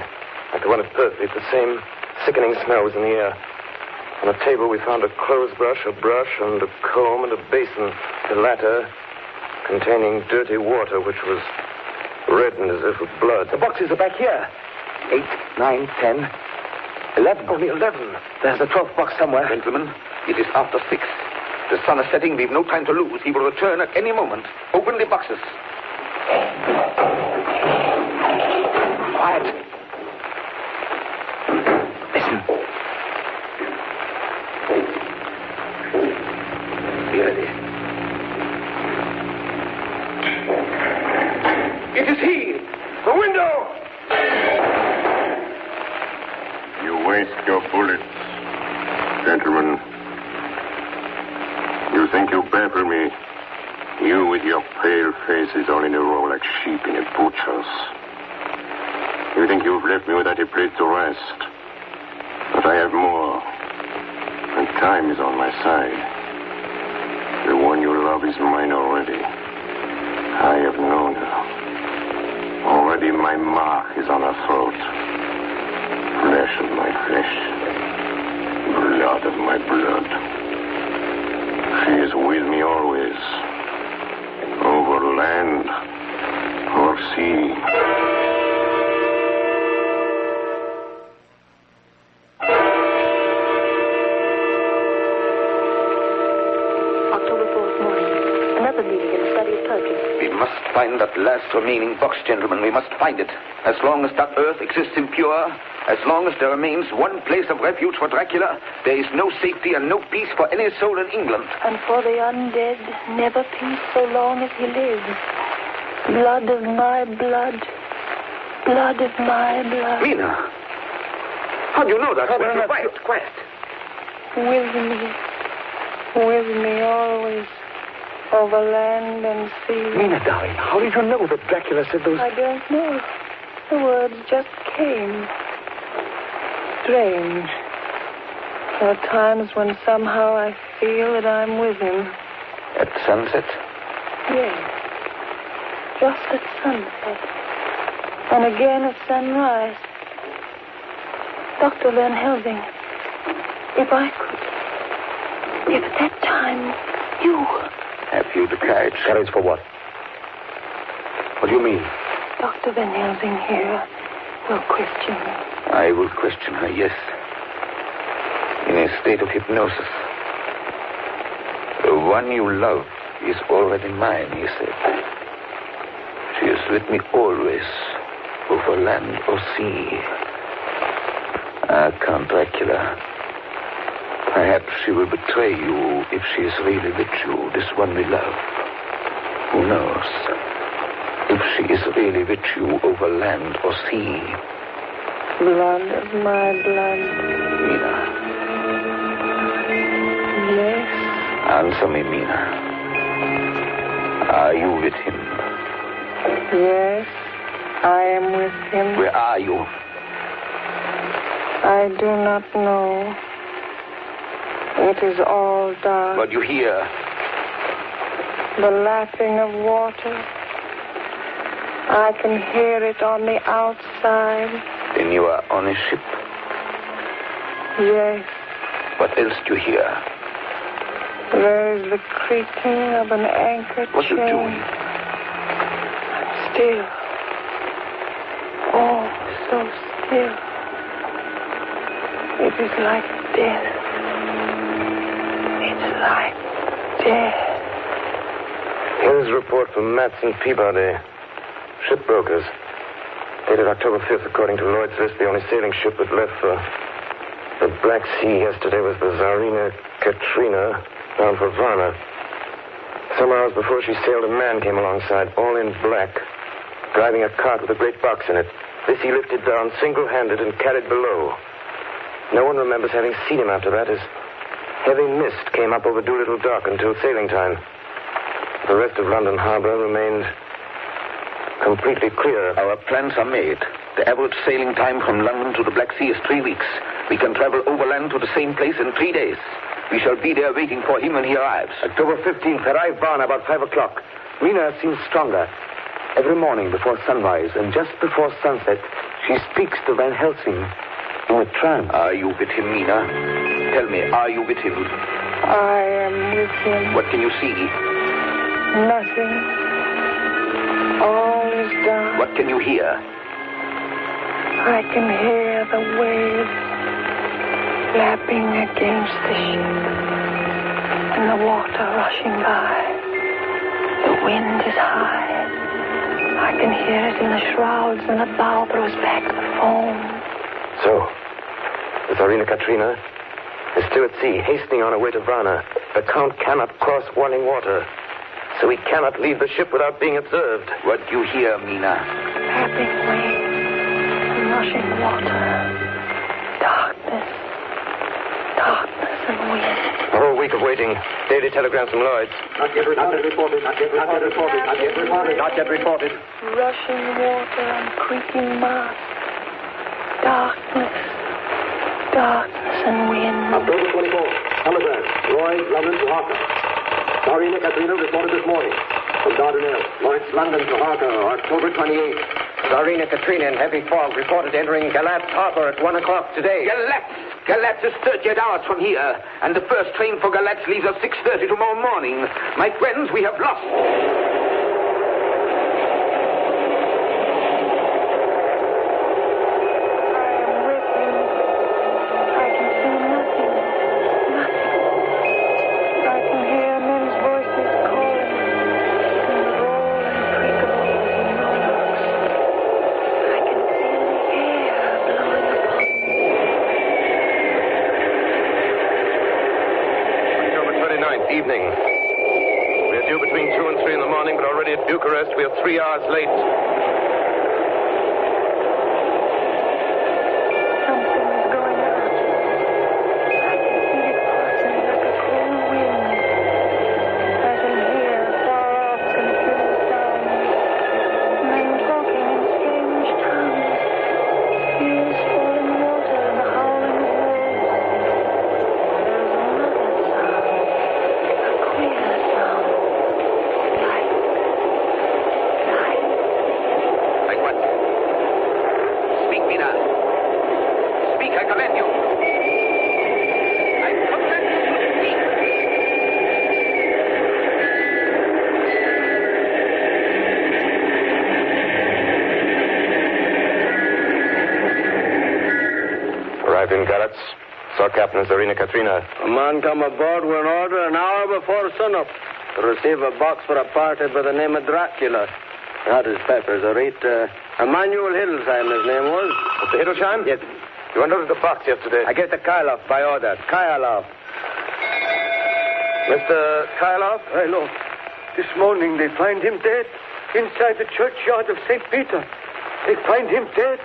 like the one at Purfleet. The same sickening smell was in the air. On a table we found a clothes brush, a brush, and a comb, and a basin. The latter containing dirty water, which was reddened as if with blood. The boxes are back here. 8, 9, 10, 11. Only 11. There's a 12th box somewhere. Gentlemen, it is after 6. The sun is setting. We've no time to lose. He will return at any moment. Open the boxes. Quiet. Listen. Be ready. It is he! The window! You waste your bullets, gentlemen. You think you baffle me? You with your pale faces all in a row like sheep in a butcher's. You think you've left me without a place to rest. But I have more. And time is on my side. The one you love is mine already. I have known her. Already my mark is on her throat. Flesh of my flesh. Blood of my blood. She is with me always. Over land or sea. October 4th morning. Another meeting in the study of Perkins. We must find that last remaining box, gentlemen. We must find it. As long as that earth exists impure, as long as there remains one place of refuge for Dracula, there is no safety and no peace for any soul in England. And for the undead, never peace so long as he lives. Blood of my blood. Blood of my blood. Mina, how do you know that? Quiet. With me always. Over land and sea. Mina, darling, how did you know that Dracula said those... I don't know. The words just came. Strange. There are times when somehow I feel that I'm with him. At sunset? Yes. Just at sunset. And again at sunrise. Dr. Van Helsing, if I could... If at that time you... Have you the courage? Courage for what? What do you mean? Dr. Van Helsing here will question me. I will question her, yes. In a state of hypnosis. The one you love is already mine, he said. She is with me always, over land or sea. Ah, Count Dracula. Perhaps she will betray you if she is really with you, this one we love. Who knows? If she is really with you over land or sea. Blood of my blood. Mina. Yes. Answer me, Mina. Are you with him? Yes, I am with him. Where are you? I do not know. It is all dark. What do you hear? The lapping of water. I can hear it on the outside. Then you are on a ship. Yes. What else do you hear? There is the creaking of an anchor chain. What are you doing? Still. Oh, so still. It is like death. It's like death. Here's a report from Matson Peabody, shipbrokers. Dated October 5th, according to Lloyd's list, the only sailing ship that left for the Black Sea yesterday was the Tsarina Katrina, bound for Varna. Some hours before she sailed, a man came alongside, all in black, driving a cart with a great box in it. This he lifted down single-handed and carried below. No one remembers having seen him after that, as heavy mist came up over Doolittle Dock until sailing time. The rest of London Harbor remained completely clear. Our plans are made. The average sailing time from London to the Black Sea is 3 weeks. We can travel overland to the same place in 3 days. We shall be there waiting for him when he arrives. October 15th, arrived Varna about 5 o'clock. Mina seems stronger. Every morning before sunrise and just before sunset, she speaks to Van Helsing in a trance. Are you with him, Mina? Tell me, are you with him? I am with him. What can you see? Nothing. All is dark. What can you hear? I can hear the waves lapping against the ship and the water rushing by. The wind is high. I can hear it in the shrouds when the bow throws back the foam. So, the Tsarina Katrina is still at sea, hastening on her way to Varna. The Count cannot cross running water, so he cannot leave the ship without being observed. What do you hear, Mina? Lapping waves, rushing water, darkness, darkness and wind. A whole week of waiting. Daily telegrams from Lloyd's. Not yet reported. Rushing water and creaking masts. Darkness, darkness and wind. October 24th. Telegram. Lloyd, London to Harker. Tsarina Katrina reported this morning from Dardanelles. Lloyd's, London to Harker, October 28th. Tsarina Katrina in heavy fog reported entering Galatz Harbor at 1 o'clock today. Galatz is 38 hours from here, and the first train for Galatz leaves at 6:30 tomorrow morning. My friends, we have lost. Evening. We're due between 2 and 3 in the morning, but already at Bucharest we are 3 hours late. Something's going on. I can feel it passing like a cold wind. I can hear far off confused sounds. Men talking in strange tongues. Tears falling water and the howling of Arrived in Galatz. Saw Captain Tsarina Katrina. A man come aboard with an order an hour before sunup to receive a box for a party by the name of Dracula. Had his peppers, all right. Emmanuel Hiddlesheim, his name was. Mr. Hiddlesheim? Yes. You unloaded the box yesterday. I get the Kyloff by order. Kyloff. Mr. Kyloff? Hey, look. This morning they find him dead inside the churchyard of St. Peter. They find him dead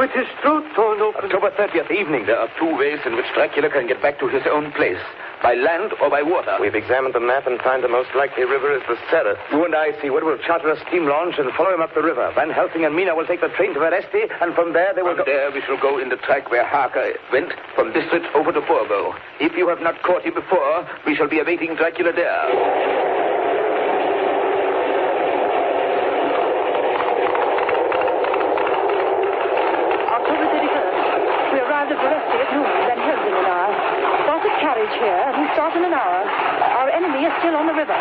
with his throat torn open. October 30th evening, there are two ways in which Dracula can get back to his own place. By land or by water. We've examined the map and find the most likely river is the Sereth. You and I, Seward, will charter a steam launch and follow him up the river. Van Helsing and Mina will take the train to Veresti, and from there they will From there we shall go in the track where Harker went, from District over to Borgo. If you have not caught him before, we shall be awaiting Dracula there. Here, and we start in an hour. Our enemy is still on the river.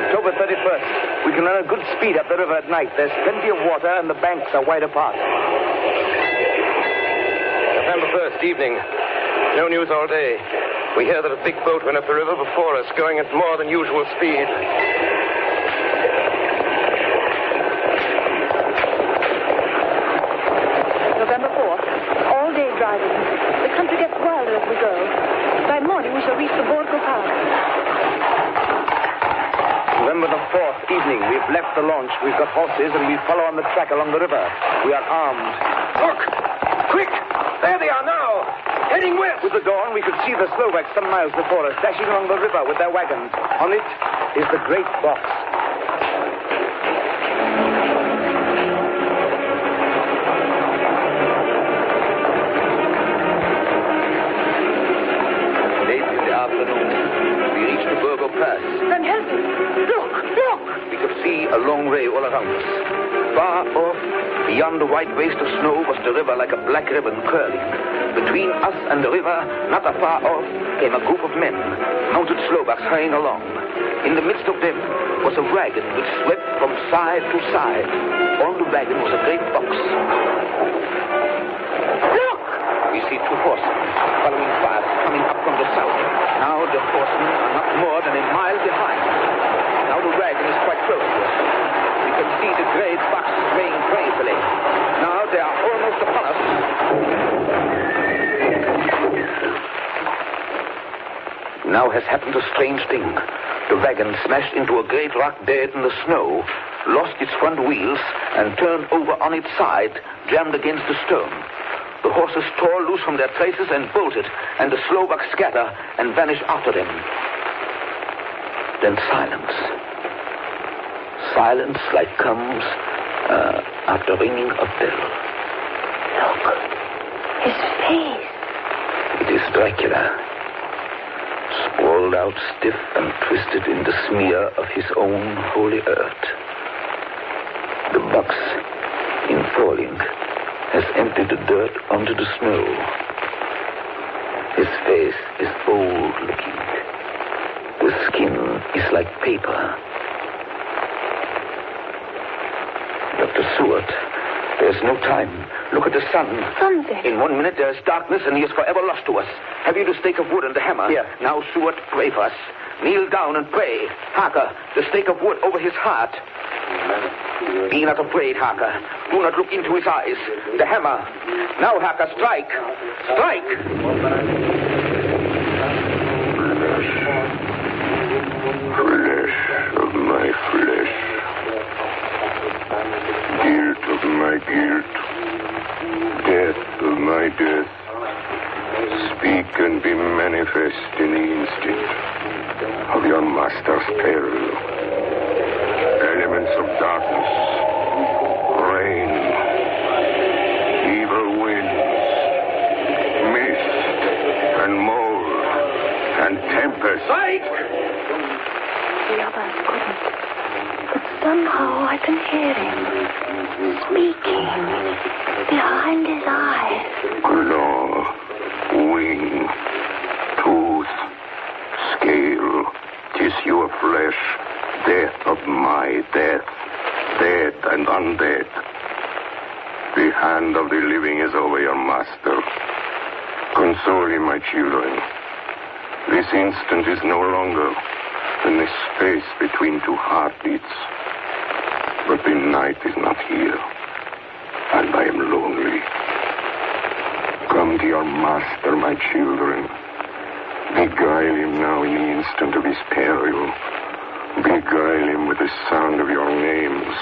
October 31st. We can run a good speed up the river at night. There's plenty of water, and the banks are wide apart. November 1st, evening. No news all day. We hear that a big boat went up the river before us, going at more than usual speed. November 4th. All day driving. The country gets wilder as we go. By morning, we shall reach the Borgo Park. November the 4th, evening. We've left the launch. We've got horses, and we follow on the track along the river. We are armed. Look! Quick! There they are now! Heading west! With the dawn, we could see the Slovaks some miles before us, dashing along the river with their wagons. On it is the great box. Late in the afternoon, we reached the Borgo Pass. Van Helsing! Look! Look! We could see a long way all around us. Far off, beyond the white waste of snow, was the river like a black ribbon curling. Between us and the river, not afar off, came a group of men, mounted Slovaks hurrying along. In the midst of them was a wagon which swept from side to side. On the wagon was a great box. Look! We see two horsemen following fast, coming up from the south. Now the horsemen are not more than a mile behind. Now the wagon is quite close to us. We can see the great box swaying crazily. Now they are almost upon us. Now has happened a strange thing. The wagon smashed into a great rock bed in the snow, lost its front wheels, and turned over on its side, jammed against a stone. The horses tore loose from their traces and bolted, and the Slovaks scatter and vanish after them. Then silence. Silence like comes after ringing a bell. Look. His face. It is Dracula. Sprawled out stiff and twisted in the smear of his own holy earth. The box, in falling, has emptied the dirt onto the snow. His face is old-looking. The skin is like paper. Dr. Seward, there's no time. Look at the sun. Sunset. In 1 minute there is darkness and he is forever lost to us. Have you the stake of wood and the hammer? Here. Now, Seward, pray for us. Kneel down and pray. Harker, the stake of wood over his heart. Be not afraid, Harker. Do not look into his eyes. The hammer. Now, Harker, strike. Strike! Flesh of my flesh. Guilt of my guilt. Death of my death. Speak and be manifest in the instant of your master's peril. Elements of darkness, rain, evil winds, mist, and mold, and tempest. Strike! The others couldn't. But somehow I can hear him speaking behind his eyes. Claw, wing, tooth, scale, tissue of flesh, death of my death, dead and undead. The hand of the living is over your master. Console him, my children. This instant is no longer than the space between two heartbeats. But the night is not here, and I am lonely. Come to your master, my children. Beguile him now in the instant of his peril. Beguile him with the sound of your names.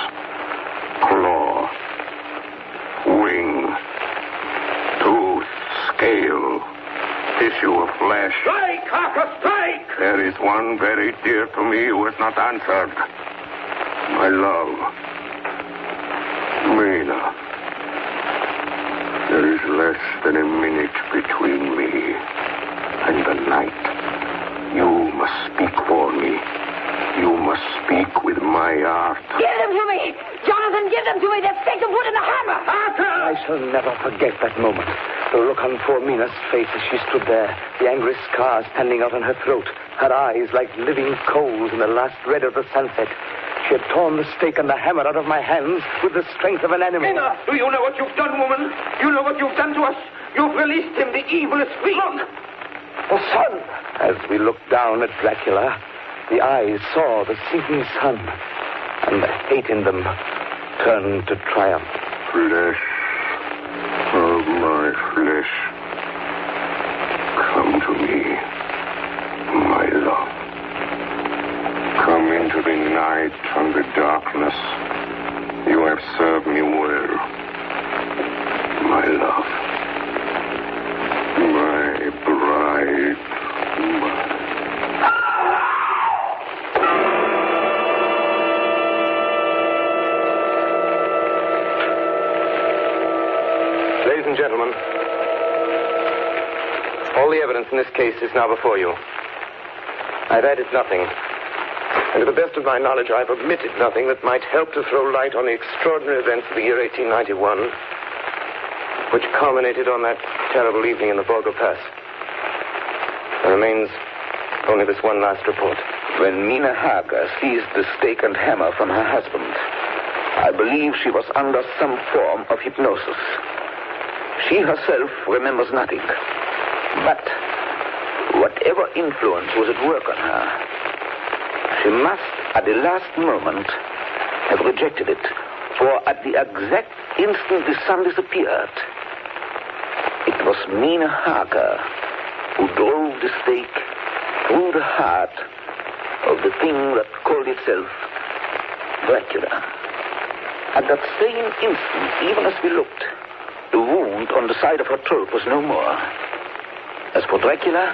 issue of flesh. Strike, Harker, strike! There is one very dear to me who has not answered. My love. Mina. There is less than a minute between me and the night. You must speak for me. You must speak with my heart. Give them to me! Jonathan, give them to me! They're stick of wood and a hammer! I shall never forget that moment. The look on poor Mina's face as she stood there, the angry scar standing out on her throat, her eyes like living coals in the last red of the sunset. She had torn the stake and the hammer out of my hands with the strength of an animal. Mina, do you know what you've done, woman? You know what you've done to us? You've released him, the evilest fiend. Look! The sun! As we looked down at Dracula, the eyes saw the sinking sun, and the hate in them turned to triumph. Flesh of my flesh. Come to me, my love. Come into the night and the darkness. You have served me well, my love. My bride. Ladies and gentlemen, all the evidence in this case is now before you. I've added nothing. And to the best of my knowledge, I've omitted nothing that might help to throw light on the extraordinary events of the year 1891, which culminated on that terrible evening in the Borgo Pass. There remains only this one last report. When Mina Harker seized the stake and hammer from her husband, I believe she was under some form of hypnosis. She herself remembers nothing. But whatever influence was at work on her, she must, at the last moment, have rejected it. For at the exact instant the sun disappeared, it was Mina Harker who drove the stake through the heart of the thing that called itself Dracula. At that same instant, even as we looked, the wound on the side of her throat was no more. As for Dracula,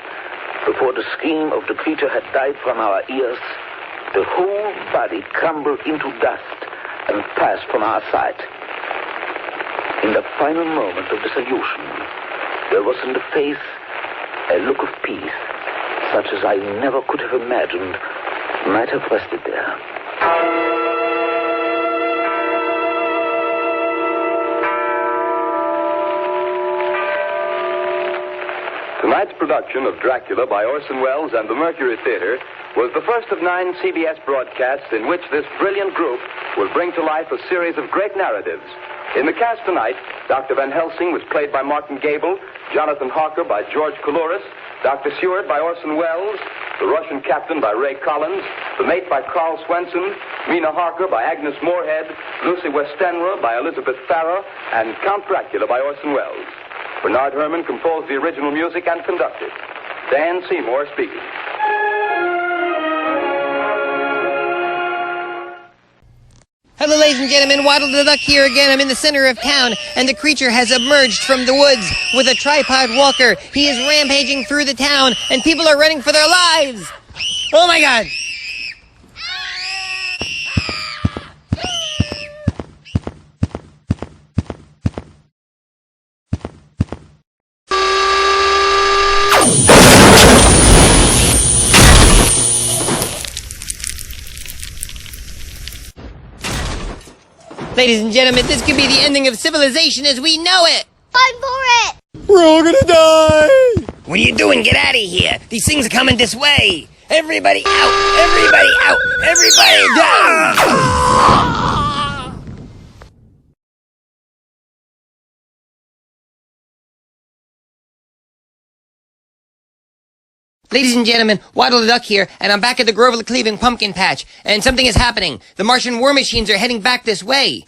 before the scream of the creature had died from our ears, the whole body crumbled into dust and passed from our sight. In the final moment of dissolution, there was in the face a look of peace, such as I never could have imagined might have rested there. Tonight's production of Dracula by Orson Welles and the Mercury Theater was the first of 9 CBS broadcasts in which this brilliant group will bring to life a series of great narratives. In the cast tonight, Dr. Van Helsing was played by Martin Gable, Jonathan Harker by George Coulouris, Dr. Seward by Orson Welles, the Russian Captain by Ray Collins, the Mate by Carl Swenson, Mina Harker by Agnes Moorehead, Lucy Westenra by Elizabeth Farrer, and Count Dracula by Orson Welles. Bernard Herrmann composed the original music and conducted. Dan Seymour speaking. Hello, ladies and gentlemen. Waddle the Duck here again. I'm in the center of town, and the creature has emerged from the woods with a tripod walker. He is rampaging through the town, and people are running for their lives. Oh, my God. Ladies and gentlemen, this could be the ending of civilization as we know it! I'm for it! We're all gonna die! What are you doing? Get out of here! These things are coming this way! Everybody out! Everybody out! Everybody down! Ladies and gentlemen, Waddle the Duck here, and I'm back at the Grover Cleveland Pumpkin Patch, and something is happening. The Martian war machines are heading back this way.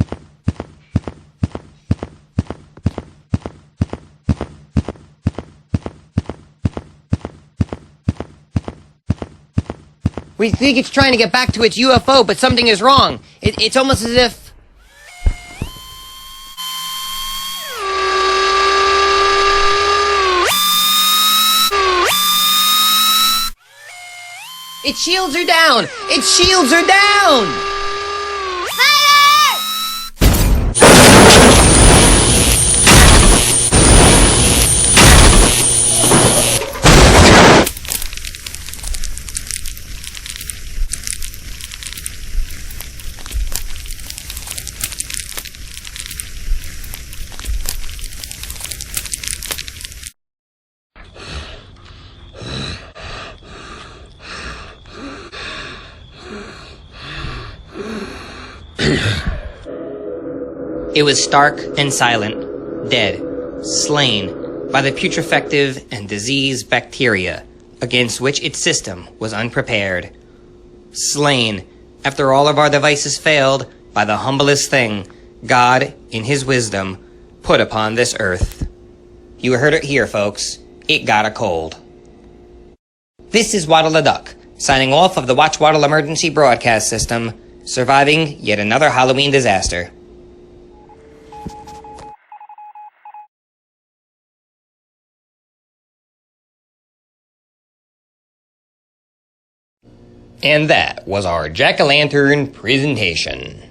We think it's trying to get back to its UFO, but something is wrong. It's almost as if... Its shields are down! Its shields are down! It was stark and silent, dead, slain by the putrefactive and diseased bacteria against which its system was unprepared. Slain, after all of our devices failed, by the humblest thing God, in his wisdom, put upon this earth. You heard it here, folks. It got a cold. This is Waddle the Duck, signing off of the Watch Waddle Emergency Broadcast System, surviving yet another Halloween disaster. And that was our Jack-o'-lantern presentation.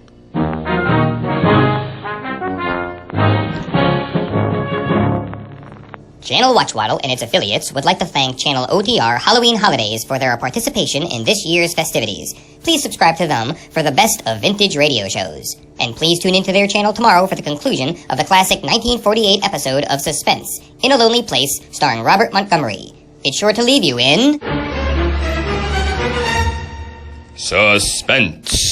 Channel Watchwaddle and its affiliates would like to thank Channel OTR Halloween Holidays for their participation in this year's festivities. Please subscribe to them for the best of vintage radio shows. And please tune into their channel tomorrow for the conclusion of the classic 1948 episode of Suspense, In a Lonely Place, starring Robert Montgomery. It's sure to leave you in... Suspense.